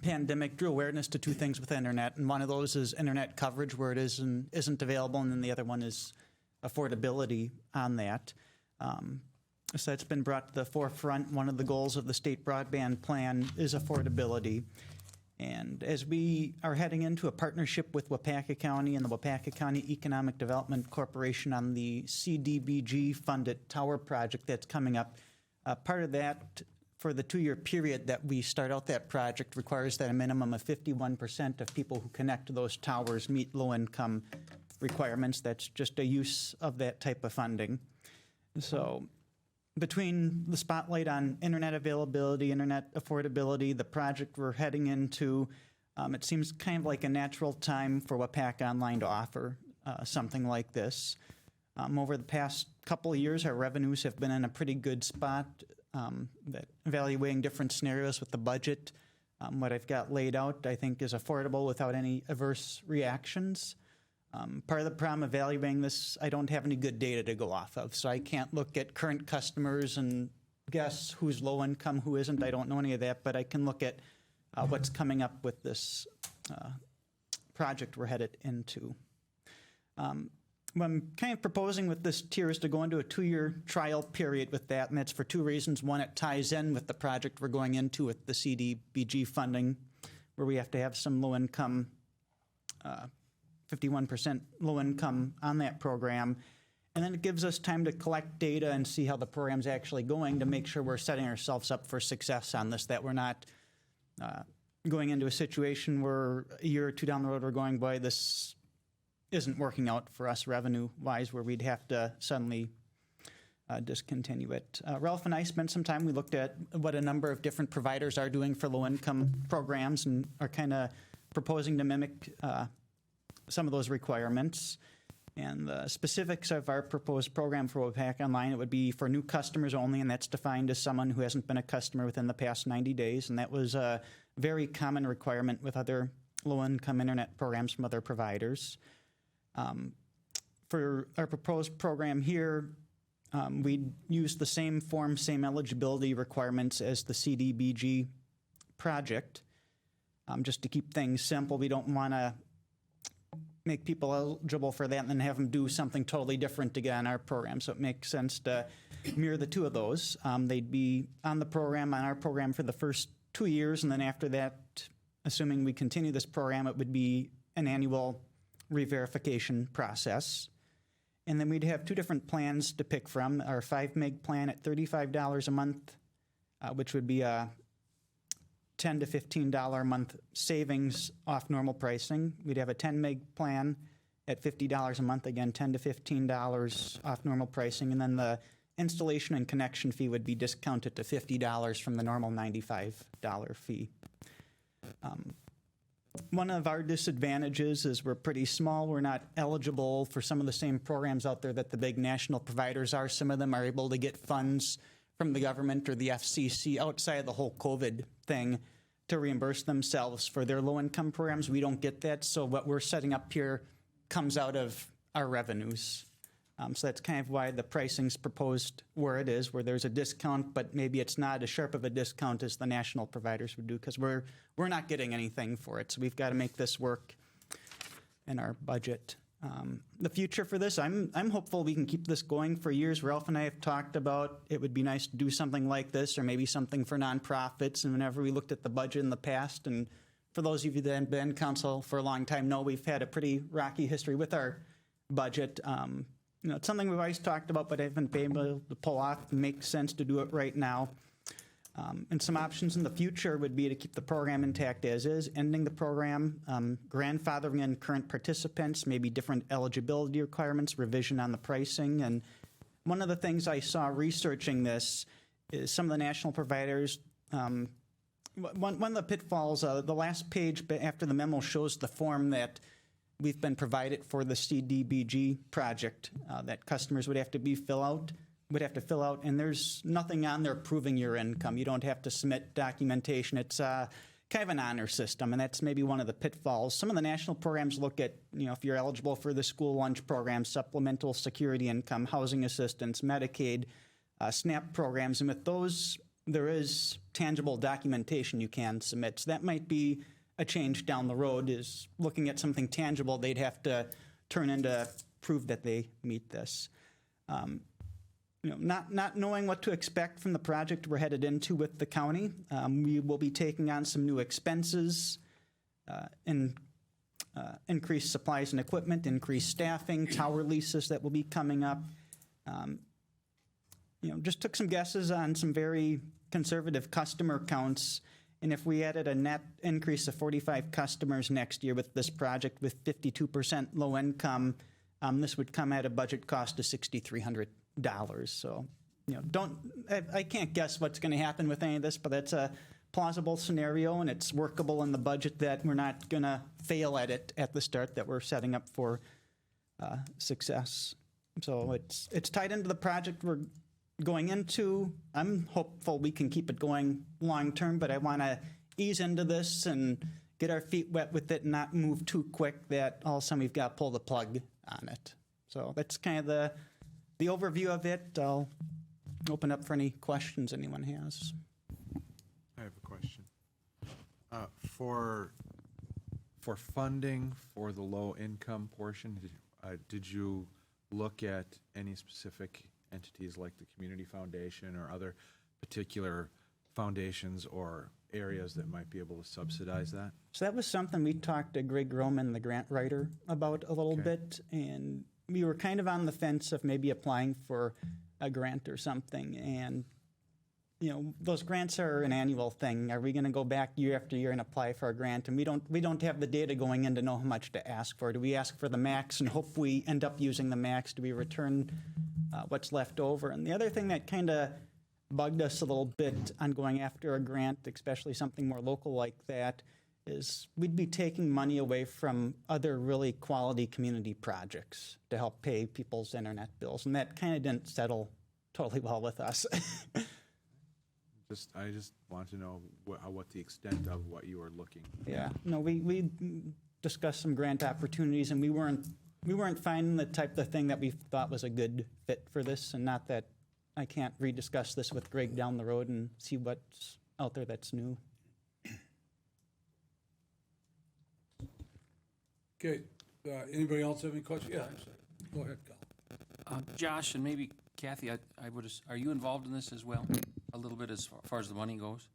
pandemic drew awareness to two things with the internet, and one of those is internet coverage where it isn't available, and then the other one is affordability on that. So it's been brought to the forefront. One of the goals of the state broadband plan is affordability. And as we are heading into a partnership with Waupaca County and the Waupaca County Economic Development Corporation on the CDBG-funded tower project that's coming up, part of that for the 2-year period that we start out that project requires that a minimum of 51% of people who connect to those towers meet low-income requirements. That's just a use of that type of funding. So between the spotlight on internet availability, internet affordability, the project we're heading into, it seems kind of like a natural time for Waupaca Online to offer something like this. Over the past couple of years, our revenues have been in a pretty good spot, that evaluating different scenarios with the budget. What I've got laid out, I think, is affordable without any adverse reactions. Part of the problem evaluating this, I don't have any good data to go off of, so I can't look at current customers and guess who's low income, who isn't. I don't know any of that, but I can look at what's coming up with this project we're headed into. What I'm kind of proposing with this tier is to go into a 2-year trial period with that, and that's for two reasons. One, it ties in with the project we're going into with the CDBG funding, where we have to have some low income 51% low income on that program. And then it gives us time to collect data and see how the program's actually going to make sure we're setting ourselves up for success on this, that we're not going into a situation where a year or two down the road we're going, boy, this isn't working out for us revenue-wise, where we'd have to suddenly discontinue it. Ralph and I spent some time, we looked at what a number of different providers are doing for low-income programs and are kind of proposing to mimic some of those requirements. And the specifics of our proposed program for Waupaca Online, it would be for new customers only, and that's defined as someone who hasn't been a customer within the past 90 days. And that was a very common requirement with other low-income internet programs from other providers. For our proposed program here, we'd use the same form, same eligibility requirements as the CDBG project. Just to keep things simple, we don't want to make people eligible for that and then have them do something totally different to get on our program. So it makes sense to mirror the two of those. They'd be on our program for the first 2 years, and then after that, assuming we continue this program, it would be an annual re-verification process. And then we'd have two different plans to pick from. Our 5 meg plan at $35 a month which would be a $10 to $15 a month savings off normal pricing. We'd have a 10 meg plan at $50 a month, again, $10 to $15 off normal pricing, and then the installation and connection fee would be discounted to $50 from the normal $95 fee. One of our disadvantages is we're pretty small. We're not eligible for some of the same programs out there that the big national providers are. Some of them are able to get funds from the government or the FCC outside of the whole COVID thing to reimburse themselves for their low-income programs. We don't get that, so what we're setting up here comes out of our revenues. So that's kind of why the pricing's proposed where it is, where there's a discount, but maybe it's not as sharp of a discount as the national providers would do, because we're not getting anything for it. So we've got to make this work in our budget. The future for this, I'm hopeful we can keep this going for years. Ralph and I have talked about it would be nice to do something like this, or maybe something for nonprofits. And whenever we looked at the budget in the past, and for those of you that have been council for a long time know we've had a pretty rocky history with our budget. It's something we've always talked about, but haven't been able to pull off. It makes sense to do it right now. And some options in the future would be to keep the program intact as is, ending the program, grandfathering in current participants, maybe different eligibility requirements, revision on the pricing. And one of the things I saw researching this is some of the national providers, one of the pitfalls, the last page after the memo shows the form that we've been provided for the CDBG project that customers would have to fill out, and there's nothing on there proving your income. You don't have to submit documentation. It's kind of an honor system, and that's maybe one of the pitfalls. Some of the national programs look at, if you're eligible for the school lunch program, supplemental security income, housing assistance, Medicaid, SNAP programs, and with those, there is tangible documentation you can submit. So that might be a change down the road, is looking at something tangible they'd have to turn in to prove that they meet this. Not knowing what to expect from the project we're headed into with the county, we will be taking on some new expenses, increased supplies and equipment, increased staffing, tower leases that will be coming up. Just took some guesses on some very conservative customer counts. And if we added a net increase of 45 customers next year with this project with 52% low income, this would come at a budget cost of $6,300. So, I can't guess what's going to happen with any of this, but that's a plausible scenario, and it's workable in the budget that we're not going to fail at it at the start, that we're setting up for success. So it's tied into the project we're going into. I'm hopeful we can keep it going long term, but I want to ease into this and get our feet wet with it and not move too quick that all of a sudden we've got to pull the plug on it. So that's kind of the overview of it. I'll open up for any questions anyone has. I have a question. For funding for the low income portion, did you look at any specific entities like the Community Foundation or other particular foundations or areas that might be able to subsidize that? So that was something we talked to Greg Roman, the grant writer, about a little bit, and we were kind of on the fence of maybe applying for a grant or something. And those grants are an annual thing. Are we going to go back year after year and apply for a grant? And we don't have the data going in to know how much to ask for. Do we ask for the max and hope we end up using the max? Do we return what's left over? And the other thing that kind of bugged us a little bit on going after a grant, especially something more local like that, is we'd be taking money away from other really quality community projects to help pay people's internet bills. And that kind of didn't settle totally well with us. I just want to know what the extent of what you are looking at. Yeah, no, we discussed some grant opportunities, and we weren't finding the type of thing that we thought was a good fit for this. And not that I can't rediscuss this with Greg down the road and see what's out there that's new. Okay, anybody else have any questions? Yeah, go ahead, Kyle. Josh and maybe Kathy, are you involved in this as well? A little bit as far as the money goes?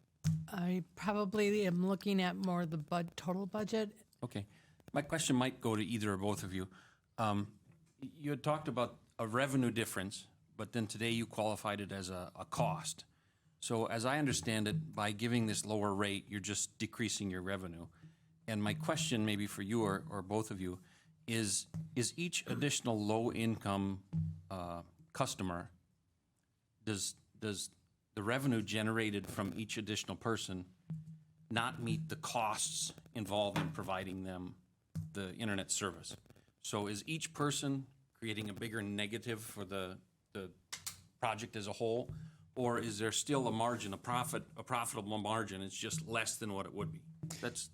I probably am looking at more the total budget. Okay. My question might go to either or both of you. You had talked about a revenue difference, but then today you qualified it as a cost. So as I understand it, by giving this lower rate, you're just decreasing your revenue. And my question maybe for you or both of you is each additional low-income customer, does the revenue generated from each additional person not meet the costs involved in providing them the internet service? So is each person creating a bigger negative for the project as a whole? Or is there still a margin, a profitable margin, it's just less than what it would be? That's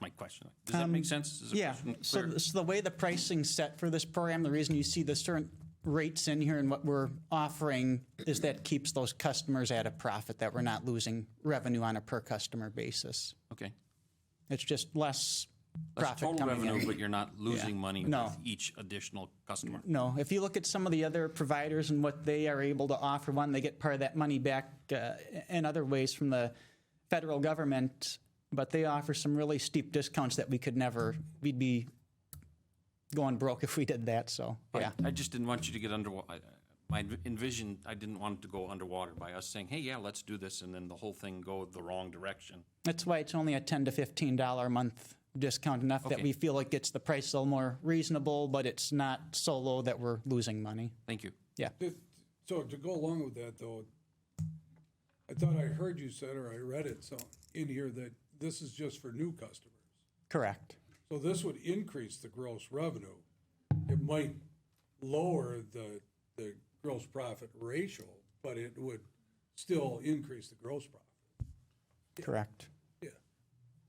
my question. Does that make sense? Is the Yeah, question so clear? the way the pricing's set for this program, the reason you see the certain rates in here and what we're offering is that keeps those customers at a profit, that we're not losing revenue on a per customer basis. Okay. It's just less That's profit total coming revenue, in. but you're not losing money No. with each additional customer. No, if you look at some of the other providers and what they are able to offer, one, they get part of that money back in other ways from the federal government, but they offer some really steep discounts that we'd be going broke if we did that, so, yeah. I just didn't want you to get underwater. I didn't want it to go underwater by us saying, hey, yeah, let's do this, and then the whole thing go the wrong direction. That's why it's only a $10 to $15 a month discount, enough that Okay. we feel it gets the price a little more reasonable, but it's not so low that we're losing money. Thank you. Yeah. So to go along with that, though, I thought I heard you said, or I read it in here, that this is just for new customers. Correct. So this would increase the gross revenue. It might lower the gross profit ratio, but it would still increase the gross profit. Correct. Yeah.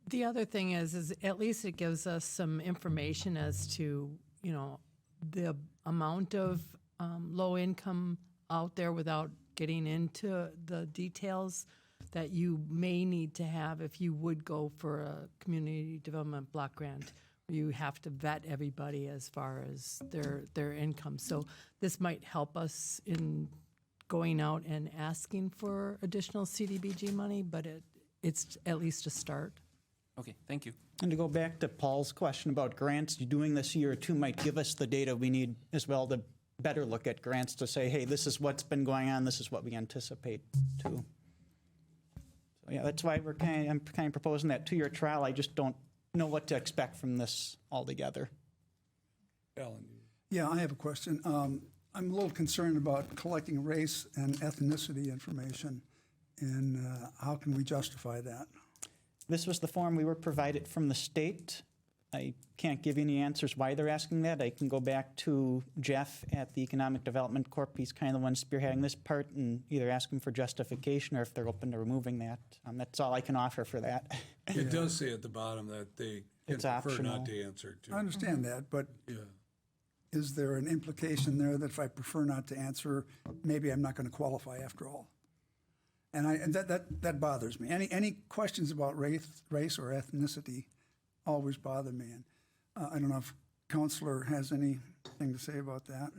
The other thing is at least it gives us some information as to, the amount of low income out there without getting into the details that you may need to have if you would go for a community development block grant. You have to vet everybody as far as their income. So this might help us in going out and asking for additional CDBG money, but it's at least a start. Okay, thank you. And to go back to Paul's question about grants, doing this year or two might give us the data we need as well to better look at grants to say, hey, this is what's been going on, this is what we anticipate too. So yeah, that's why I'm kind of proposing that 2-year trial. I just don't know what to expect from this altogether. Alan, Yeah, I have a question. I'm a little concerned about collecting race and ethnicity information, and how can we justify that? This was the form we were provided from the state. I can't give you any answers why they're asking that. I can go back to Jeff at the Economic Development Corp. He's kind of the one spearheading this part, and either ask him for justification or if they're open to removing that. That's all I can offer for that. it does say at the bottom that they can It's prefer optional. not to answer too. I understand that, but Yeah. is there an implication there that if I prefer not to answer, maybe I'm not going to qualify after all? And that bothers me. Any questions about race or ethnicity always bother me. And I don't know if Counselor has anything to say about that.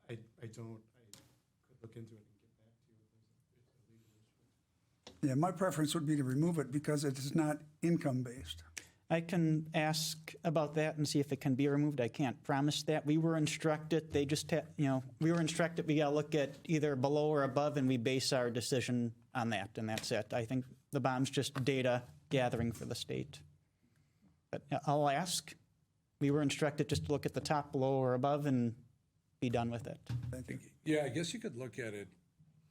I don't. I could look into it and get back to you if there's a legal issue. Yeah, my preference would be to remove it because it is not income-based. I can ask about that and see if it can be removed. I can't promise that. We were instructed, we were instructed we got to look at either below or above, and we base our decision on that, and that's it. I think the BOM's just data gathering for the state. But I'll ask. We were instructed just to look at the top, below, or above and be done with it. Thank you. Yeah, I guess you could look at it,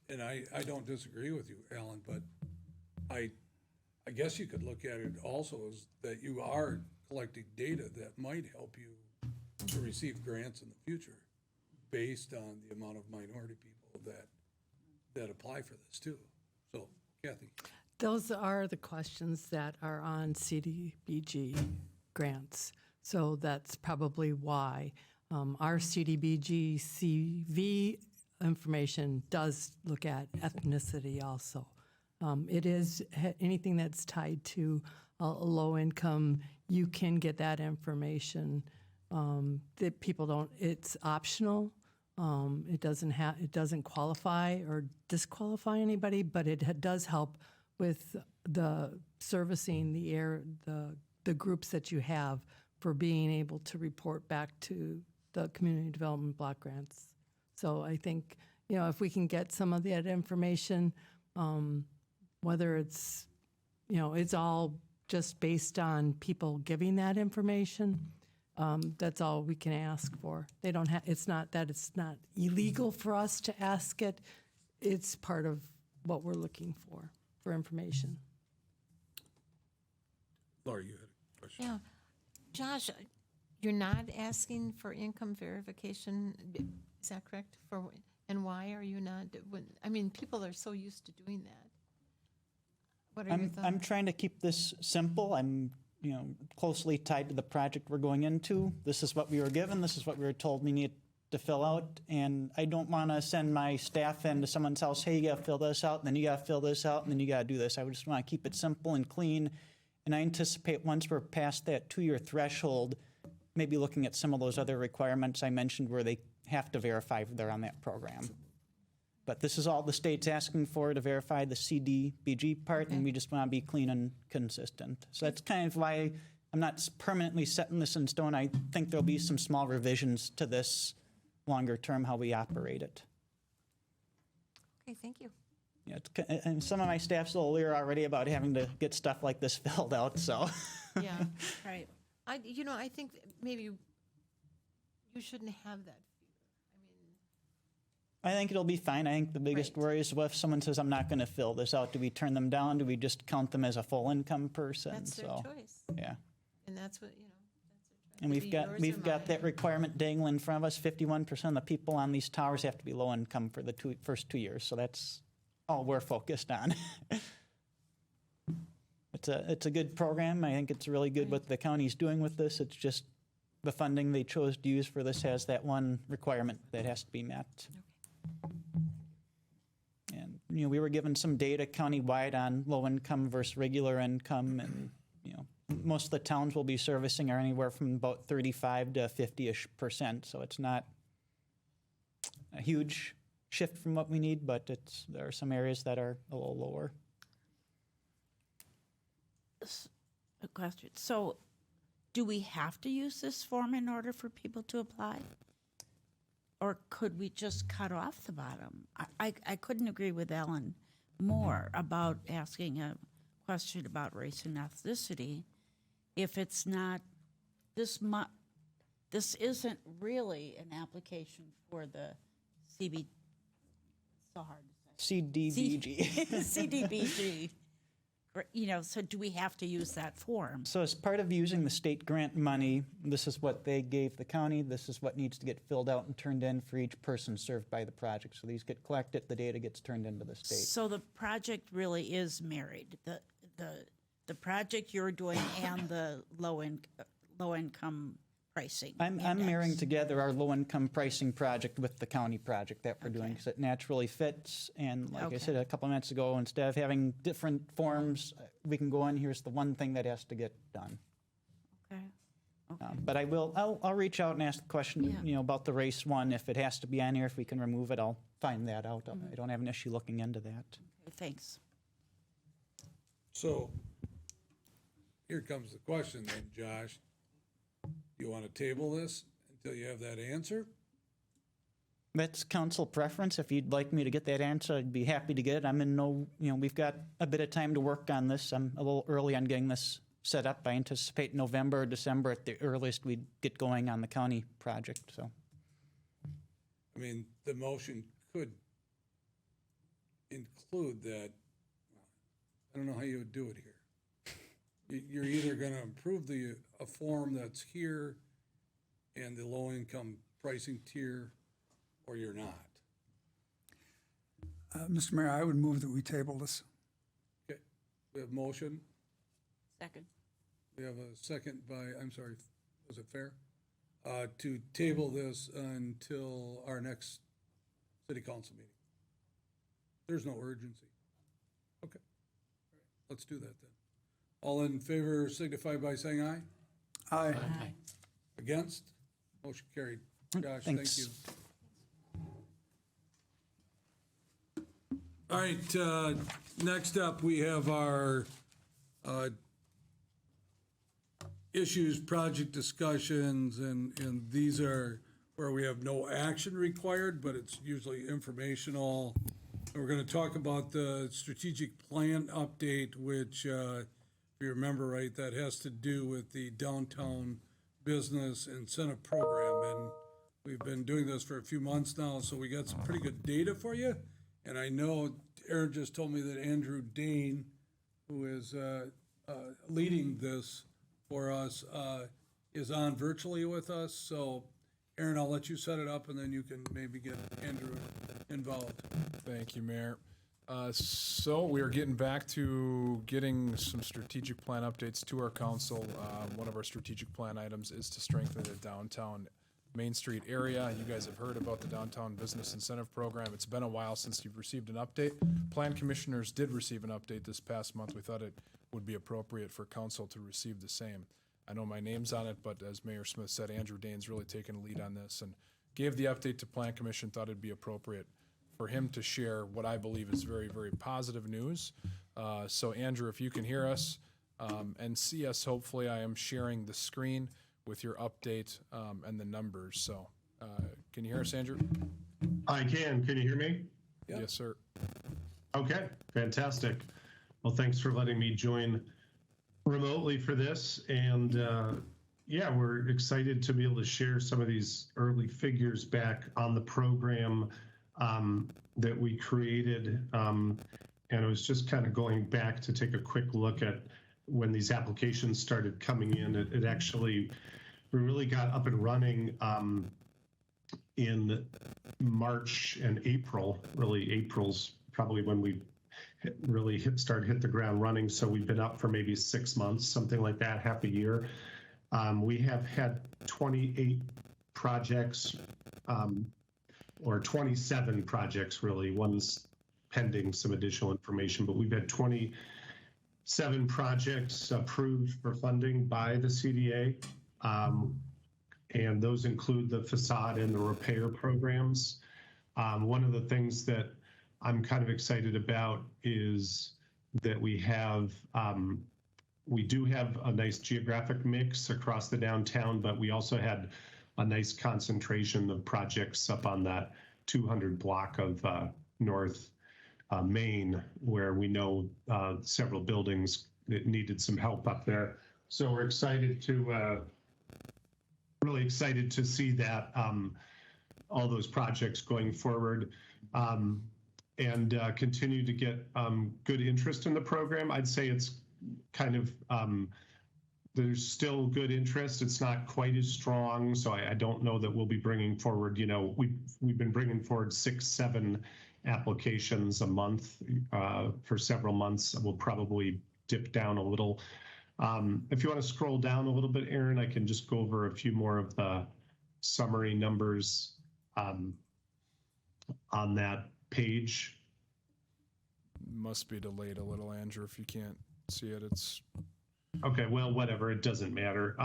and I don't disagree with you, Alan, but I guess you could look at it also as that you are collecting data that might help you to receive grants in the future based on the amount of minority people that apply for this too. So, Kathy. Those are the questions that are on CDBG grants. So that's probably why our CDBG CV information does look at ethnicity also. It is anything that's tied to a low income, you can get that information. That people don't, it's optional. It doesn't qualify or disqualify anybody, but it does help with the servicing the groups that you have for being able to report back to the community development block grants. So I think, if we can get some of that information, whether it's, it's all just based on people giving that information. That's all we can ask for. They don't have, it's not that it's not illegal for us to ask it. It's part of what we're looking for information. Laura, you had a question. Yeah. Josh, you're not asking for income verification, is that correct? And why are you not? I mean, people are so used to doing that. What are your thoughts? I'm trying to keep this simple. I'm, closely tied to the project we're going into. This is what we were given. This is what we were told we need to fill out. And I don't want to send my staff into someone's house, hey, you got to fill this out, and then you got to fill this out, and then you got to do this. I just want to keep it simple and clean. And I anticipate once we're past that 2-year threshold, maybe looking at some of those other requirements I mentioned where they have to verify if they're on that program. But this is all the state's asking for, to verify the CDBG part, and we just want to be clean and consistent. So that's kind of why I'm not permanently setting this in stone. I think there'll be some small revisions to this longer term, how we operate it. Okay, thank you. Yeah, and some of my staff's a little leery already about having to get stuff like this filled out, so. Yeah, right. I think that maybe you shouldn't have that. I think it'll be fine. I think the biggest worry is what if someone says, I'm not going to fill this out? Do we turn them down? Do we just count them as a full income person? That's their choice. Yeah. And that's what, that's their choice. And we've got that requirement dangling in front of us. 51% of the people on these towers have to be low income for the first 2 years. So that's all we're focused on. It's a good program. I think it's really good what the county's doing with this. It's just the funding they chose to use for this has that one requirement that has to be met. And, we were given some data countywide on low income versus regular income. And, most of the towns we'll be servicing are anywhere from about 35 to 50-ish%. So it's not a huge shift from what we need, but there are some areas that are a little lower. A question. So do we have to use this form in order for people to apply? Or could we just cut off the bottom? I couldn't agree with Ellen more about asking a question about race and ethnicity if it's not this isn't really an application for the CB. So hard to say. CDBG. CDBG. So do we have to use that form? So as part of using the state grant money, this is what they gave the county. This is what needs to get filled out and turned in for each person served by the project. So these get collected, the data gets turned into the state. So the project really is married. The project you're doing and the low income pricing. I'm marrying together our low income pricing project with the county project that we're doing because it naturally fits. And like I said a couple minutes ago, instead of having different forms, we can go in, here's the one thing that has to get done. Okay. But I'll reach out and ask the question, about the race one. If it has to be on here, if we can remove it, I'll find that out. I don't have an issue looking into that. Okay, thanks. So here comes the question then, Josh. You want to table this until you have that answer? That's council preference. If you'd like me to get that answer, I'd be happy to get it. I'm in we've got a bit of time to work on this. I'm a little early on getting this set up. I anticipate November or December at the earliest we'd get going on the county project, so. I mean, the motion could include that. I don't know how you would do it here. You're either going to approve a form that's here and the low-income pricing tier, or you're not. Mr. Mayor, I would move that we table this. Okay, we have motion. Second. We have a second by, I'm sorry, was it fair? To table this until our next city council meeting. There's no urgency. Okay, all right, let's do that then. All in favor signify by saying aye. Aye. Aye. Against? Motion carried. Josh, Thanks. thank you. All right, next up, we have our issues, project discussions, and these are where we have no action required, but it's usually informational We're going to talk about the strategic plan update, which, if you remember right, that has to do with the downtown business incentive program. And we've been doing this for a few months now, so we got some pretty good data for you. And I know Aaron just told me that Andrew Dane, who is leading this for us, is on virtually with us. So, Aaron, I'll let you set it up, and then you can maybe get Andrew involved. Thank you, Mayor. So we are getting back to getting some strategic plan updates to our council. One of our strategic plan items is to strengthen the downtown Main Street area. You guys have heard about the Downtown Business Incentive Program. It's been a while since you've received an update. Plan commissioners did receive an update this past month. We thought it would be appropriate for council to receive the same. I know my name's on it, but as Mayor Smith said, Andrew Dane's really taken a lead on this and gave the update to Plan Commission, thought it'd be appropriate for him to share what I believe is very, very positive news. So Andrew, if you can hear us and see us, hopefully I am sharing the screen with your update and the numbers. So can you hear us, Andrew? I can. Can you hear me? Yep. Yes, sir. Okay, fantastic. Well, thanks for letting me join remotely for this. And yeah, we're excited to be able to share some of these early figures back on the program that we created. And I was just kind of going back to take a quick look at when these applications started coming in. It actually, we really got up and running in March and April. Really, April's probably when we really hit the ground running. So we've been up for maybe 6 months, something like that, half a year. We have had 28 projects, or 27 projects really. One's pending some additional information, but we've had 27 projects approved for funding by the CDA. And those include the facade and the repair programs. One of the things that I'm kind of excited about is that we do have a nice geographic mix across the downtown, but we also had a nice concentration of projects up on that 200 block of North Main, where we know several buildings that needed some help up there. So we're excited to, really excited to see that all those projects going forward. And continue to get good interest in the program. I'd say it's kind of, there's still good interest. It's not quite as strong, so I don't know that we'll be bringing forward, you know, we've been bringing forward 6, 7 applications a month for several months. We'll probably dip down a little. If you want to scroll down a little bit, Aaron, I can just go over a few more of the summary numbers on that page. Must be delayed a little, Andrew. If you can't see it, it's okay. Well, whatever, it doesn't matter.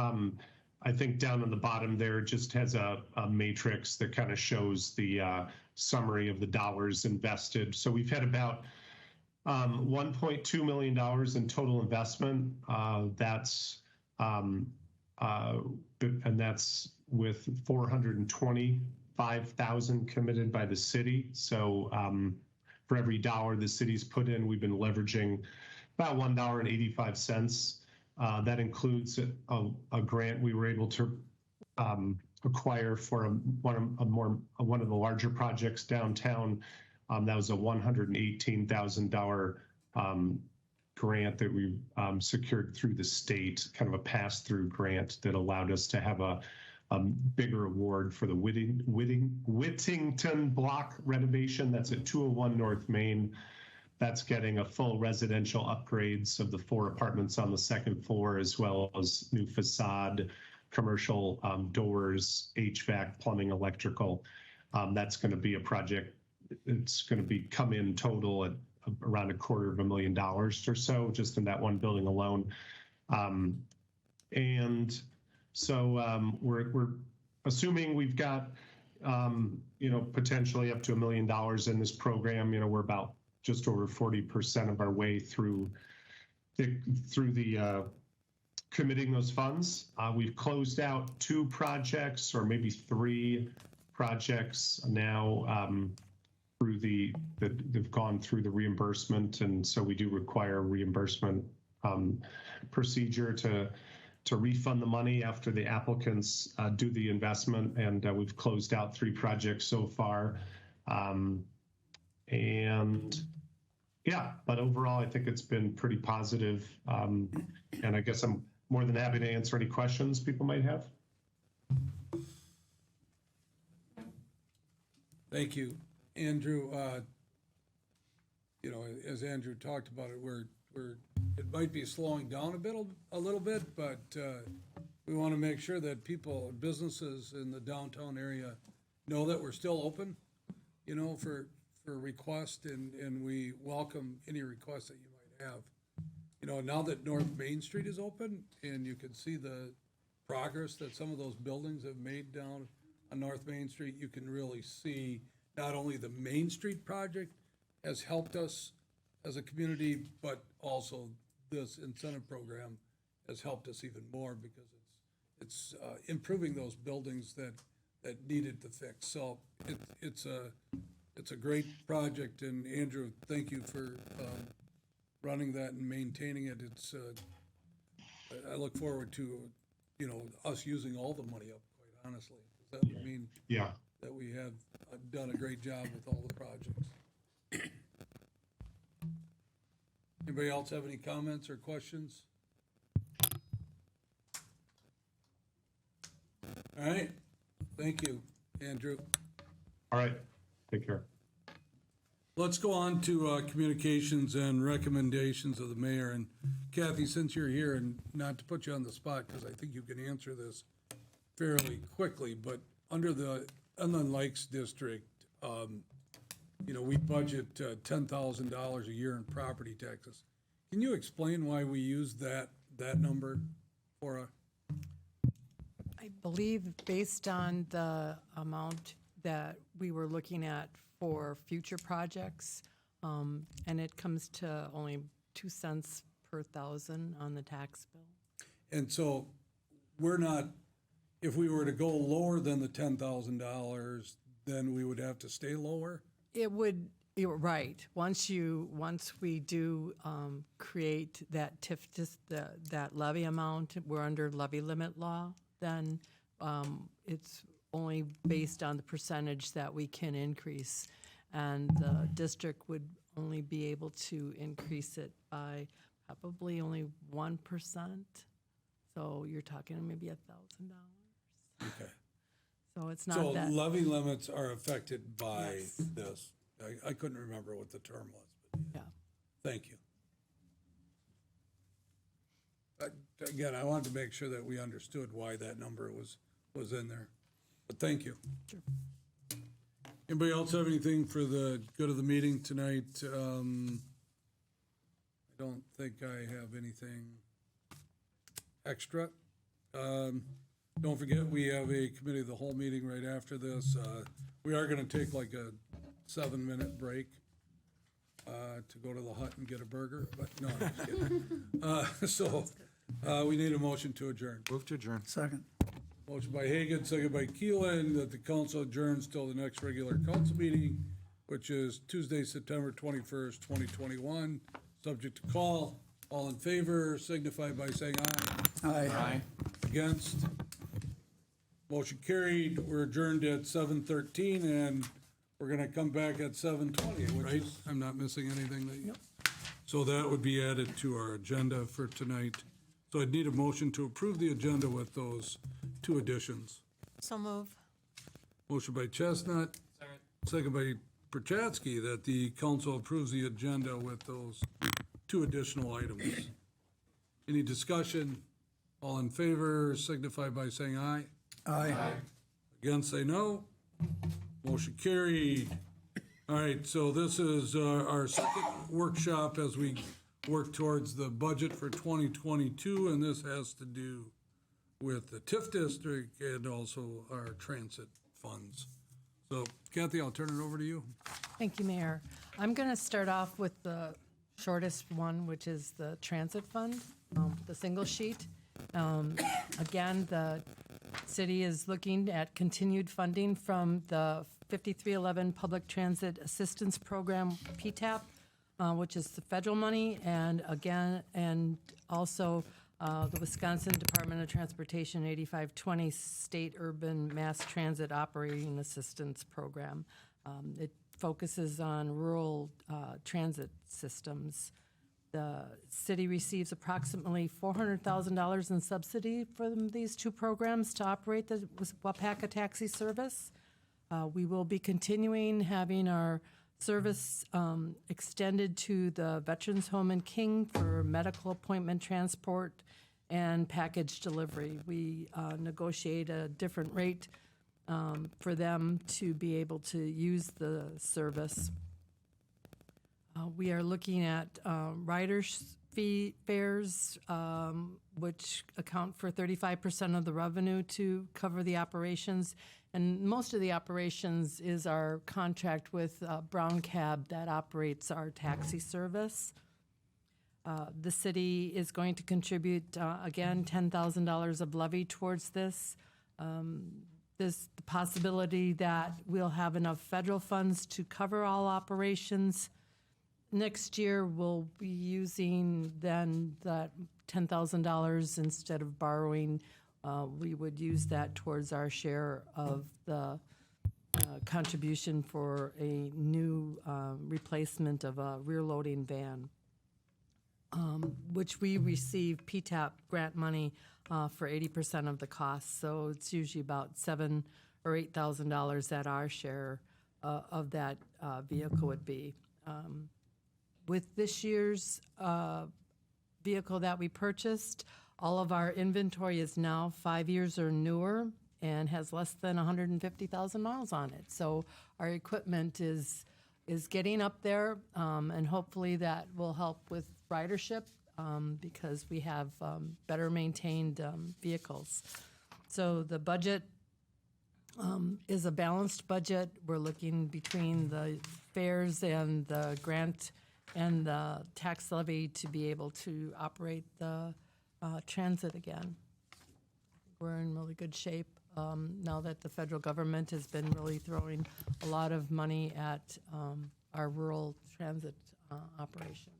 I think down on the bottom there just has a matrix that kind of shows the summary of the dollars invested. So we've had about $1.2 million in total investment. That's and that's with 425,000 committed by the city. So for every dollar the city's put in, we've been leveraging about $1.85. That includes a grant we were able to acquire for one of the larger projects downtown. That was a $118,000 grant that we secured through the state, kind of a pass-through grant that allowed us to have a bigger award for the Whittington block renovation. That's at 201 North Main. That's getting a full residential upgrades of the 4 apartments on the 2nd floor, as well as new facade, commercial doors, HVAC, plumbing, electrical. That's going to be a project. It's going to come in total at around $250,000 or so, just in that one building alone. And so we're assuming we've got, you know, potentially up to $1 million in this program. You know, we're about just over 40% of our way through the committing those funds. We've closed out 2 projects, or maybe 3 projects now. through they've gone through the reimbursement, and so we do require a reimbursement procedure to refund the money after the applicants do the investment, and we've closed out 3 projects so far. And yeah, but overall, I think it's been pretty positive. And I guess I'm more than happy to answer any questions people might have. Thank you, Andrew. You know, as Andrew talked about it, it might be slowing down a little bit, but we want to make sure that people, businesses in the downtown area know that we're still open, you know, for requests, and we welcome any requests that you might have. You know, now that North Main Street is open and you can see the progress that some of those buildings have made down on North Main Street, you can really see not only the Main Street project has helped us as a community, but also this incentive program has helped us even more because it's improving those buildings that needed to fix. So it's a great project, and Andrew, thank you for running that and maintaining it. It's I look forward to, you know, us using all the money up, quite honestly. That would mean that we have done a great job with all the projects. Anybody else have any comments or questions? All right, thank you, Andrew. All right, take care. Let's go on to communications and recommendations of the mayor. And Kathy, since you're here, and not to put you on the spot, because I think you can answer this fairly quickly, but under the Inland Lakes District, you know, we budget $10,000 a year in property taxes. Can you explain why we use that number for a? I believe based on the amount that we were looking at for future projects, and it comes to only 2 cents per thousand on the tax bill. And so we're not, if we were to go lower than the $10,000, then we would have to stay lower? It would, you're right. Once we do create that that levy amount, we're under levy limit law, then it's only based on the percentage that we can increase. And the district would only be able to increase it by probably only 1%. So you're talking maybe $1,000. Okay. So it's not that. So levy limits are affected by this. I couldn't remember what the term was, but yeah. Thank you. Again, I wanted to make sure that we understood why that number was in there. But thank you. Sure. Anybody else have anything for the good of the meeting tonight? I don't think I have anything extra. Don't forget, we have a committee of the whole meeting right after this. We are going to take like a 7-minute break to go to the hut and get a burger, but no, I'm just kidding. We need a motion to adjourn. Move to adjourn. Second. Motion by Hagan, second by Keelan, that the council adjourns till the next regular council meeting, which is Tuesday, September 21st, 2021. Subject to call. All in favor signify by saying aye. Aye. Aye. Against? Motion carried. We're adjourned at 7:13, and we're going to come back at 7:20, right? I'm not missing anything that you... So that would be added to our agenda for tonight. So I'd need a motion to approve the agenda with those 2 additions. So move. Motion by Chestnut. Second by Prochatsky, that the council approves the agenda with those 2 additional items. Any discussion? All in favor signify by saying aye. Aye. Against, say no. Motion carried. All right, so this is our second workshop as we work towards the budget for 2022, and this has to do with the TIF district and also our transit funds. So Kathy, I'll turn it over to you. Thank you, Mayor. I'm going to start off with the shortest one, which is the transit fund, the single sheet. Again, the city is looking at continued funding from the 5311 Public Transit Assistance Program, PTAP, which is the federal money, and also the Wisconsin Department of Transportation 8520 State Urban Mass Transit Operating Assistance Program. It focuses on rural transit systems. The city receives approximately $400,000 in subsidy for these two programs to operate the Waupaca taxi service. We will be continuing having our service extended to the Veterans Home in King for medical appointment transport and package delivery. We negotiate a different rate for them to be able to use the service. We are looking at riders' fee fares, which account for 35% of the revenue to cover the operations. And most of the operations is our contract with Brown Cab that operates our taxi service. The city is going to contribute, again, $10,000 of levy towards this. There's the possibility that we'll have enough federal funds to cover all operations. Next year, we'll be using then that $10,000 instead of borrowing. We would use that towards our share of the contribution for a new replacement of a rear-loading van, which we receive PTAP grant money for 80% of the cost. So it's usually about $7,000 or $8,000 that our share of that vehicle would be. With this year's vehicle that we purchased, all of our inventory is now 5 years or newer and has less than 150,000 miles on it. So our equipment is getting up there, and hopefully that will help with ridership because we have better maintained vehicles. So the budget is a balanced budget. We're looking between the fares and the grant and the tax levy to be able to operate the transit again. We're in really good shape now that the federal government has been really throwing a lot of money at our rural transit operations.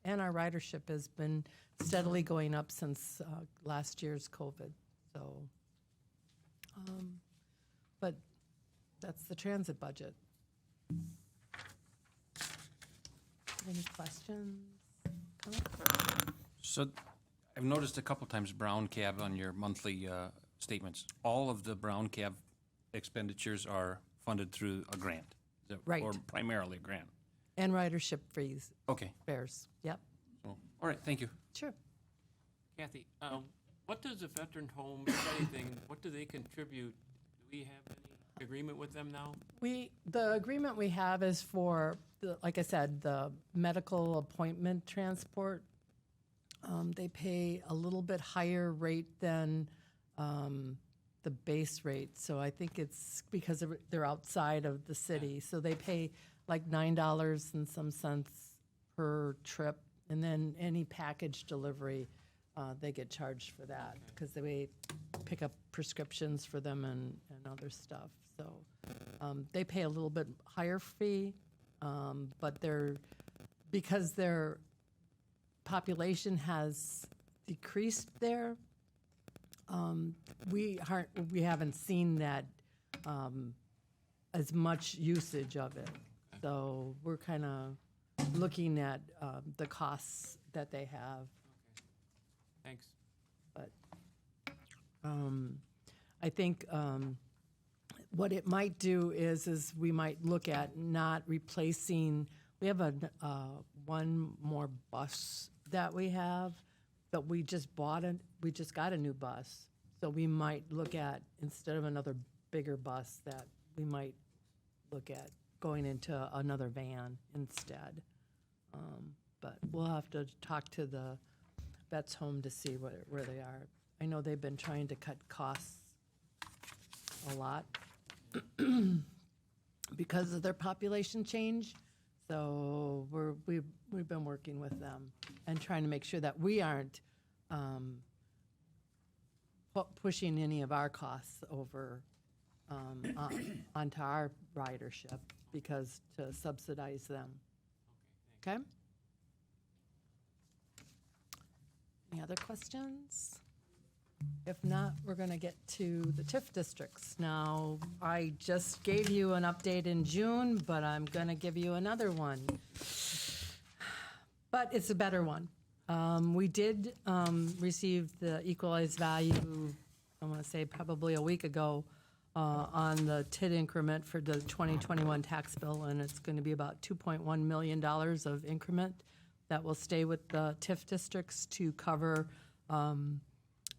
And our ridership has been steadily going up since last year's COVID. So, but that's the transit budget. Any questions? So I've noticed a couple times Brown Cab on your monthly statements. All of the Brown Cab expenditures are funded through a grant. Is that- Right. Or primarily a grant. And ridership fees. Okay. Fares, yep. So, all right, thank you. Sure. Kathy, what does the veteran home, if anything, what do they contribute? Do we have any agreement with them now? The agreement we have is for, like I said, the medical appointment transport. They pay a little bit higher rate than the base rate. So I think it's because they're outside of the city. So they pay like $9 and some cents per trip. And then any package delivery, they get charged for that because they pick up prescriptions for them and other stuff. So they pay a little bit higher fee, but because their population has decreased there, we haven't seen that as much usage of it. So we're kind of looking at the costs that they have. Thanks. But I think what it might do is we might look at not replacing. We have one more bus that we have, but we just got a new bus. So we might look at, instead of another bigger bus, that we might look at going into another van instead. But we'll have to talk to the Vets Home to see where they are. I know they've been trying to cut costs a lot because of their population change. So we've been working with them and trying to make sure that we aren't pushing any of our costs over onto our ridership because to subsidize them. Okay? Any other questions? If not, we're going to get to the TIF districts. Now, I just gave you an update in June, but I'm going to give you another one. But it's a better one. We did receive the equalized value, I want to say probably a week ago, on the TID increment for the 2021 tax bill, and it's going to be about $2.1 million of increment that will stay with the TIF districts to cover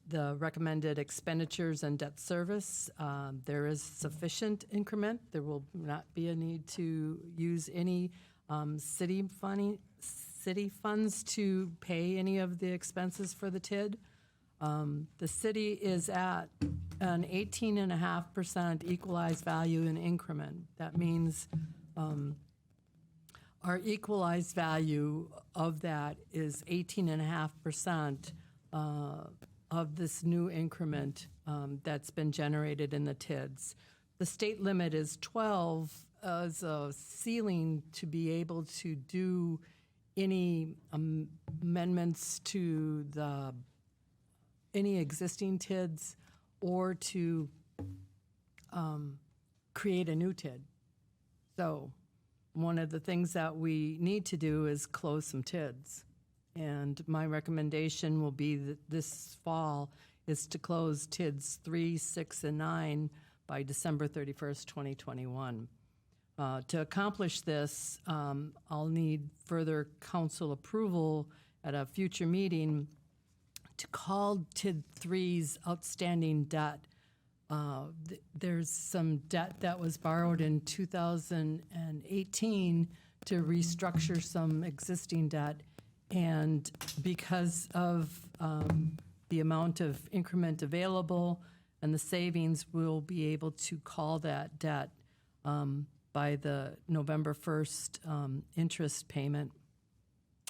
the recommended expenditures and debt service. There is sufficient increment. There will not be a need to use any city funds to pay any of the expenses for the TID. The city is at an 18.5% equalized value in increment. That means our equalized value of that is 18.5% of this new increment that's been generated in the TIDs. The state limit is 12 as a ceiling to be able to do any amendments to any existing TIDs or to create a new TID. So one of the things that we need to do is close some TIDs. And my recommendation will be that this fall is to close TIDs 3, 6, and 9 by December 31st, 2021. To accomplish this, I'll need further council approval at a future meeting to call TID 3's outstanding debt. There's some debt that was borrowed in 2018 to restructure some existing debt. And because of the amount of increment available and the savings, we'll be able to call that debt by the November 1st interest payment.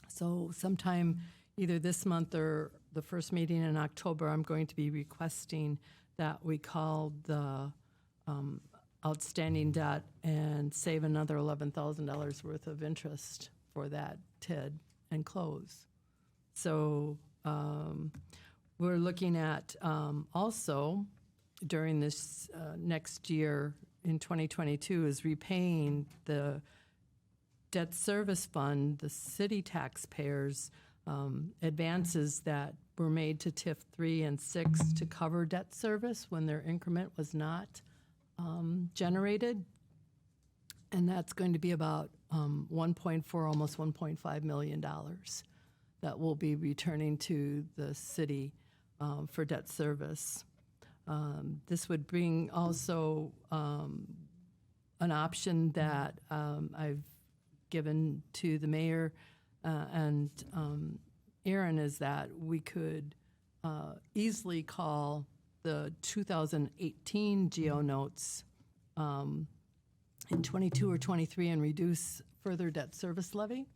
So sometime either this month or the first meeting in October, I'm going to be requesting that we call the outstanding debt and save another $11,000 worth of interest for that TID and close. So we're looking at also during this next year in 2022 is repaying the debt service fund, the city taxpayers' advances that were made to TIF 3 and 6 to cover debt service when their increment was not generated. And that's going to be about 1.4, almost $1.5 million that will be returning to the city for debt service. This would bring also an option that I've given to the mayor and Aaron is that we could easily call the 2018 GO notes in 22 or 23 and reduce further debt service levy.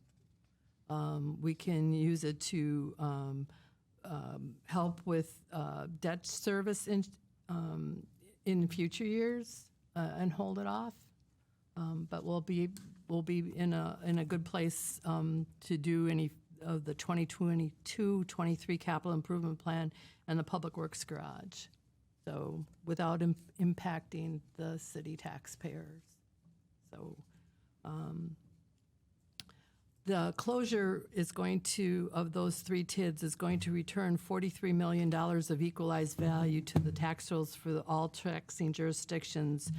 We can use it to help with debt service in future years and hold it off. But we'll be in a good place to do any of the 2022-23 capital improvement plan and the public works garage. So without impacting the city taxpayers. So the closure is going to, of those three TIDs, is going to return $43 million of equalized value to the tax rolls for all taxing jurisdictions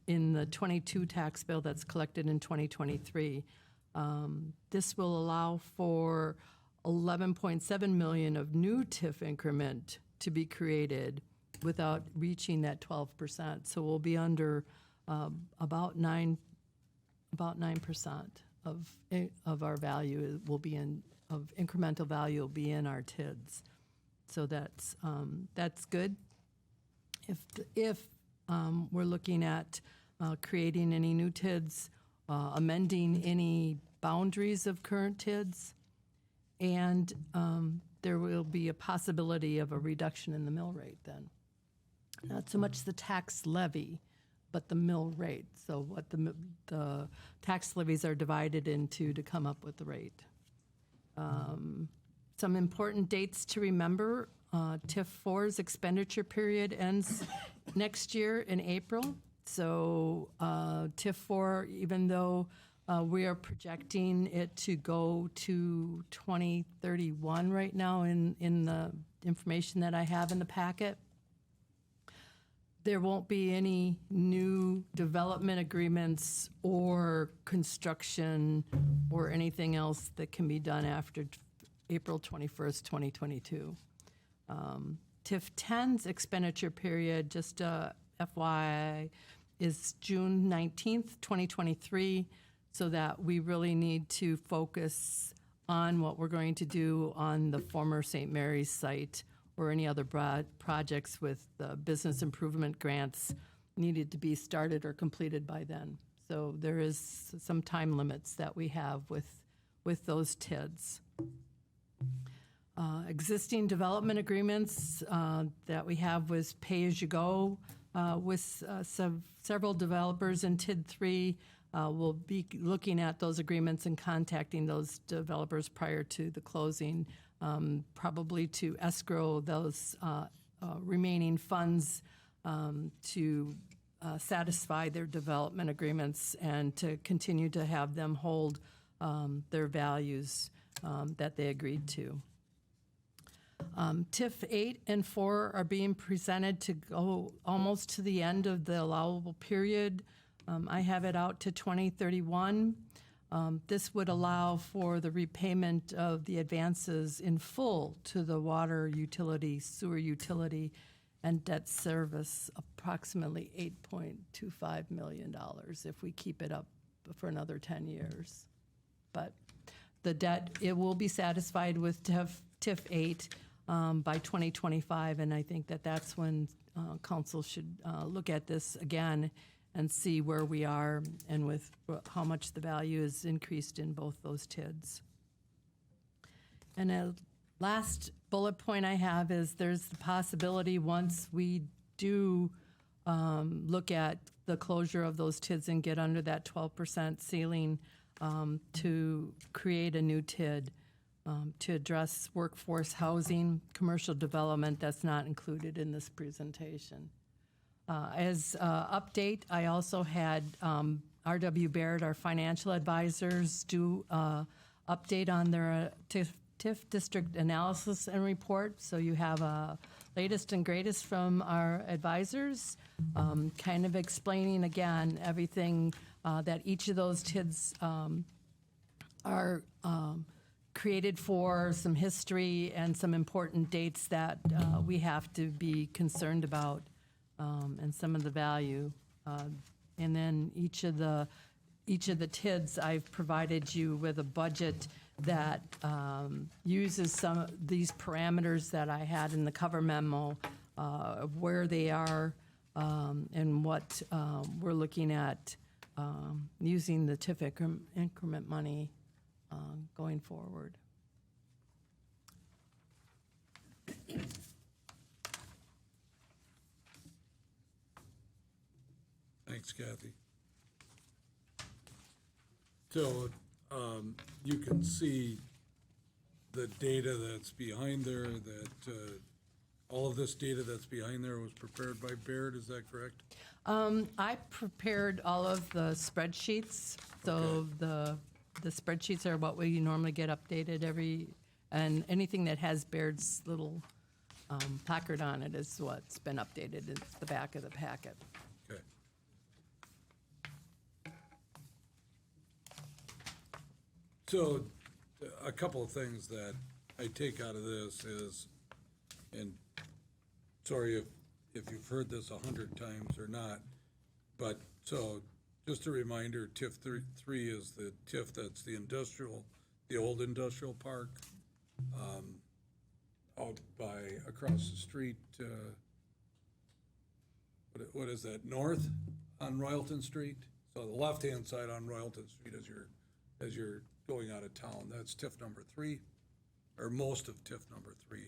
in the 22 tax bill that's collected in 2023. This will allow for 11.7 million of new TIF increment to be created without reaching that 12%. So we'll be under about 9% of our value will be of incremental value will be in our TIDs. So that's good. If we're looking at creating any new TIDs, amending any boundaries of current TIDs, and there will be a possibility of a reduction in the mill rate then. not so much the tax levy, but the mill rate. So what the tax levies are divided into to come up with the rate. Some important dates to remember. TIF 4's expenditure period ends next year in April. So TIF 4, even though we are projecting it to go to 2031 right now in the information that I have in the packet, there won't be any new development agreements or construction or anything else that can be done after April 21st, 2022. TIF 10's expenditure period, just FYI, is June 19th, 2023, so that we really need to focus on what we're going to do on the former St. Mary's site or any other projects with business improvement grants needed to be started or completed by then. So there is some time limits that we have with those TIDs. Existing development agreements that we have with pay-as-you-go with several developers in TID 3. We'll be looking at those agreements and contacting those developers prior to the closing, probably to escrow those remaining funds to satisfy their development agreements and to continue to have them hold their values that they agreed to. TIF 8 and 4 are being presented to go almost to the end of the allowable period. I have it out to 2031. This would allow for the repayment of the advances in full to the water utility, sewer utility, and debt service, approximately $8.25 million if we keep it up for another 10 years. But the debt, it will be satisfied with TIF 8 by 2025, and I think that that's when council should look at this again and see where we are and with how much the value is increased in both those TIDs. And a last bullet point I have is there's the possibility once we do look at the closure of those TIDs and get under that 12% ceiling to create a new TID to address workforce housing, commercial development that's not included in this presentation. As update, I also had R.W. Baird, our financial advisors, do update on their TIF district analysis and report. So you have a latest and greatest from our advisors, kind of explaining again everything that each of those TIDs are created for, some history and some important dates that we have to be concerned about. And some of the value, and then each of the TIDs, I've provided you with a budget that uses some of these parameters that I had in the cover memo of where they are and what we're looking at using the TIF increment money going forward. Thanks, Kathy. So you can see the data that's behind there, that all of this data that's behind there was prepared by Baird, is that correct? I prepared all of the spreadsheets. So the spreadsheets are what we normally get updated and anything that has Baird's little placard on it is what's been updated. It's the back of the packet. Okay. So a couple of things that I take out of this is, and sorry if you've heard this 100 times or not, but so just a reminder, TIF 3 is the TIF that's the old industrial park out by across the street. What is that, north on Royalton Street? So the left-hand side on Royalton Street as you're going out of town, that's TIF number 3, or most of TIF number 3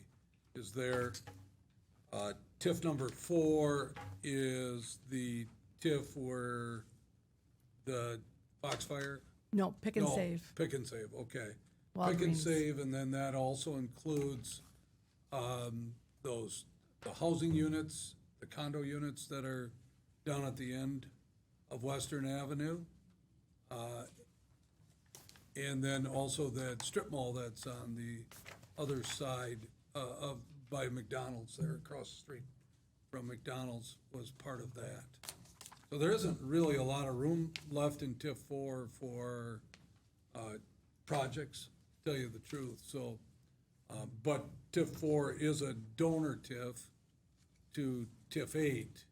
is there. TIF number 4 is the TIF where the Foxfire. No, pick and No, save. Pick and save, okay. Pick and Walgreens. save, and then that also includes the housing units, the condo units that are down at the end of Western Avenue. And then also that strip mall that's on the other side by McDonald's there, across the street from McDonald's was part of that. So there isn't really a lot of room left in TIF 4 for projects, to tell you the truth. So, but TIF 4 is a donor TIF to TIF 8,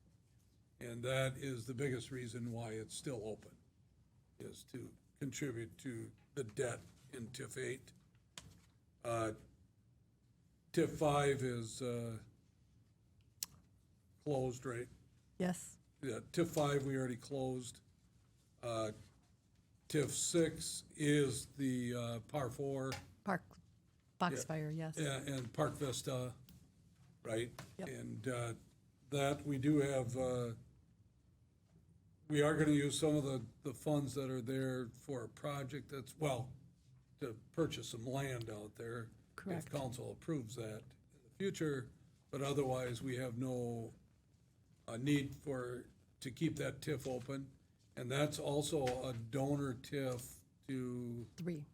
and that is the biggest reason why it's still open, is to contribute to the debt in TIF 8. TIF 5 is closed, right? Yes. Yeah, TIF 5 we already closed. TIF 6 is the Par 4. Foxfire, yes. Yeah, and Park Vista, right? Yep. And that, we do have, we are gonna use some of the funds that are there for a project that's, well, to purchase some land out there. Correct. If council approves that in the future, but otherwise, we have no need to keep that TIF open. And that's also a donor TIF to 3.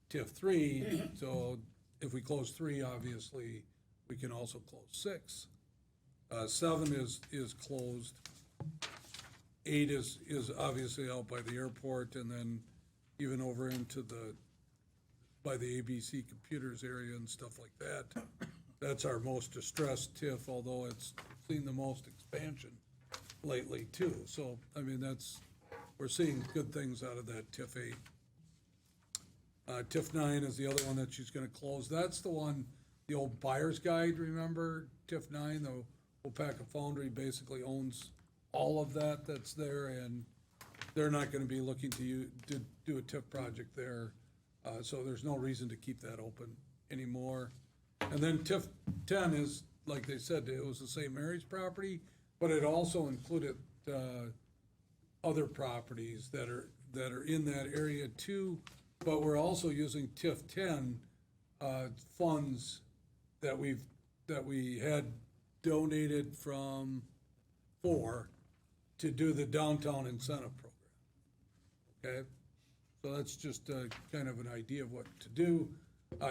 TIF 3, so if we close 3, obviously, we can also close 6. 7 is closed. 8 is obviously out by the airport, and then even over into by the ABC computers area and stuff like that. That's our most distressed TIF, although it's seen the most expansion lately too. So, I mean, we're seeing good things out of that TIF 8. TIF 9 is the other one that she's gonna close. That's the one, the old buyer's guide, remember? TIF 9, the Waupaca Foundry basically owns all of that's there, and they're not gonna be looking to do a TIF project there. So there's no reason to keep that open anymore. And then TIF 10 is, like they said, it was the St. Mary's property, but it also included other properties that are in that area too. But we're also using TIF 10 funds that we had donated from 4 to do the downtown incentive program. Okay, so that's just kind of an idea of what to do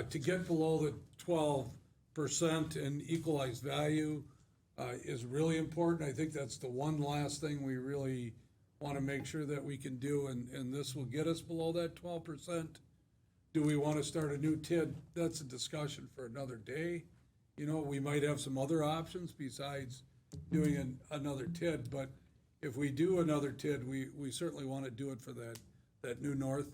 to get below the 12% in equalized value is really important. I think that's the one last thing we really want to make sure that we can do, and this will get us below that 12%. Do we want to start a new TID? That's a discussion for another day. You know, we might have some other options besides doing another TID, but if we do another TID, we certainly want to do it for that new north,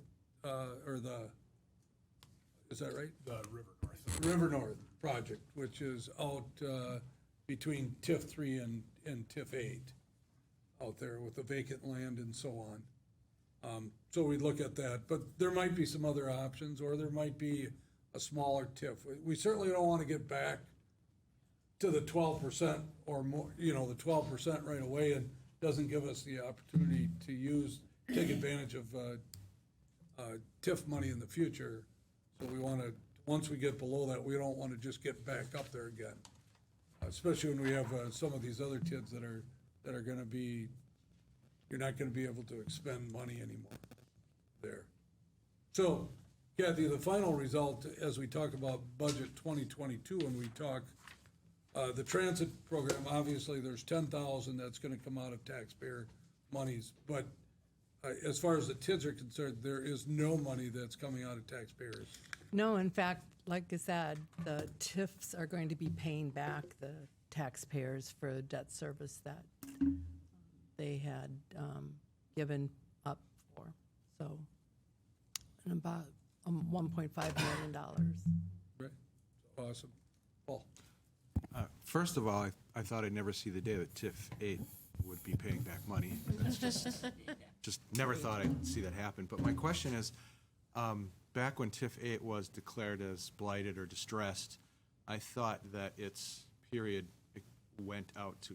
is that right? The River North. River North project, which is out between TIF 3 and TIF 8, out there with the vacant land and so on. So we look at that, but there might be some other options, or there might be a smaller TIF. We certainly don't want to get back to the 12% or more, you know, the 12% right away, and doesn't give us the opportunity to take advantage of TIF money in the future. So we want to, once we get below that, we don't want to just get back up there again. Especially when we have some of these other TIDs that are going to be, you're not going to be able to expend money anymore there. So Kathy, the final result, as we talk about budget 2022, when we talk the transit program, obviously there's 10,000 that's going to come out of taxpayer monies, but as far as the TIDs are concerned, there is no money that's coming out of taxpayers. No, in fact, like I said, the TIFs are going to be paying back the taxpayers for debt service that they had given up for. So, and about $1.5 million. Right, awesome. Paul? First of all, I thought I'd never see the day that TIF 8 would be paying back money. That's just never thought I'd see that happen. But my question is, back when TIF 8 was declared as blighted or distressed, I thought that its period went out to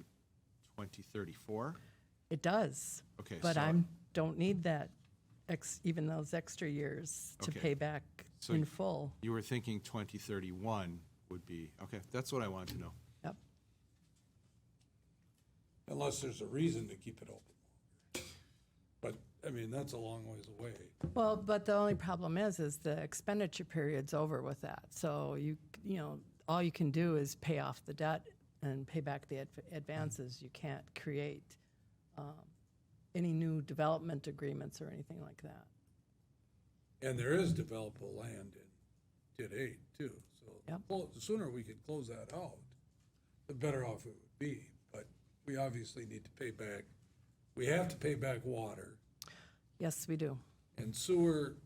2034? It does. Okay, But so- I don't need that, even those extra years to Okay. pay back So in full. You were thinking 2031 would be, okay, that's what I wanted to know. Yep. Unless there's a reason to keep it open. But, I mean, that's a long ways away. Well, but the only problem is the expenditure period's over with that. So you know, all you can do is pay off the debt and pay back the advances. You can't create any new development agreements or anything like that. And there is developable land in TID 8 too, so Yep. well, the sooner we can close that out, the better off it would be. But we obviously need to pay back, we have to pay back water. Yes, we do. And sewer,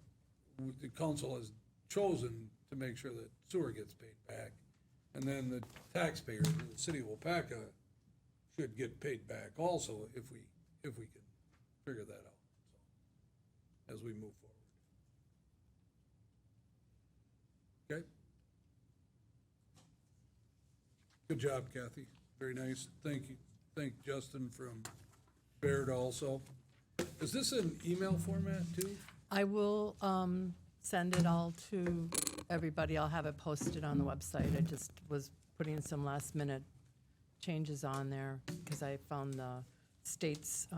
the council has chosen to make sure that sewer gets paid back. And then the taxpayers in the city of Waupaca should get paid back also if we can figure that out, so, as we move forward. Okay? Good job, Kathy. Very nice. Thank you. Thank Justin from Baird also. Is this an email format too? I will send it all to everybody. I'll have it posted on the website. I just was putting some last minute changes on there because I found the states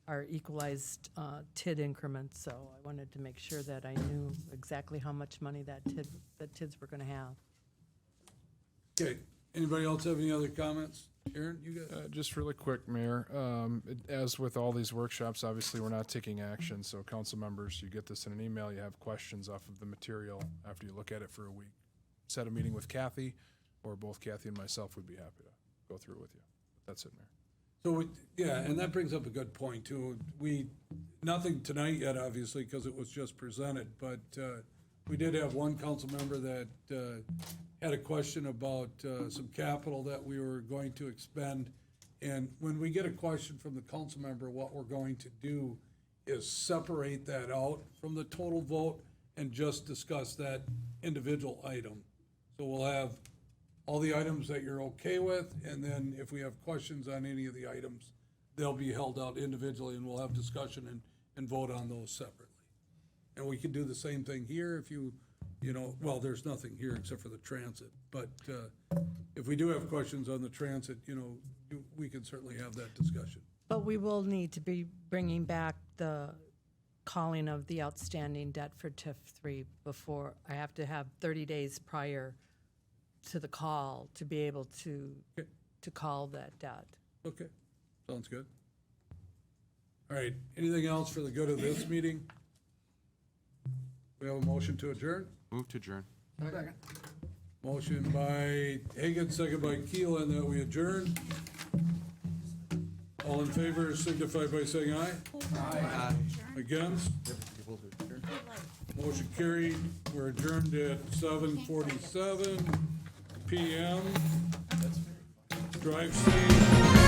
are equalized TID increments, so I wanted to make sure that I knew exactly how much money that TIDs were going to have. Okay. Anybody else have any other comments? Aaron, you got? Just really quick, Mayor. As with all these workshops, obviously, we're not taking action, so council members, you get this in an email, you have questions off of the material after you look at it for a week. Set a meeting with Kathy, or both Kathy and myself would be happy to go through it with you. That's it, Mayor. So, yeah, and that brings up a good point, too. Nothing tonight yet, obviously, because it was just presented, but we did have one council member that had a question about some capital that we were going to expend. And when we get a question from the council member, what we're going to do is separate that out from the total vote and just discuss that individual item. So we'll have all the items that you're okay with, and then if we have questions on any of the items, they'll be held out individually, and we'll have discussion and vote on those separately. And we can do the same thing here if you know, well, there's nothing here except for the transit, but if we do have questions on the transit, we can certainly have that discussion. But we will need to be bringing back the calling of the outstanding debt for TIF 3 before, I have to have 30 days prior to the call to be able to call that debt. Okay, sounds good. All right, anything else for the good of this meeting? We have a motion to adjourn? Move to adjourn. Second. Motion by Hagan, second by Keelan, that we adjourn. All in favor signify by saying aye. Aye. Against? Motion carried. We're adjourned at 7:47 PM. Drive safe.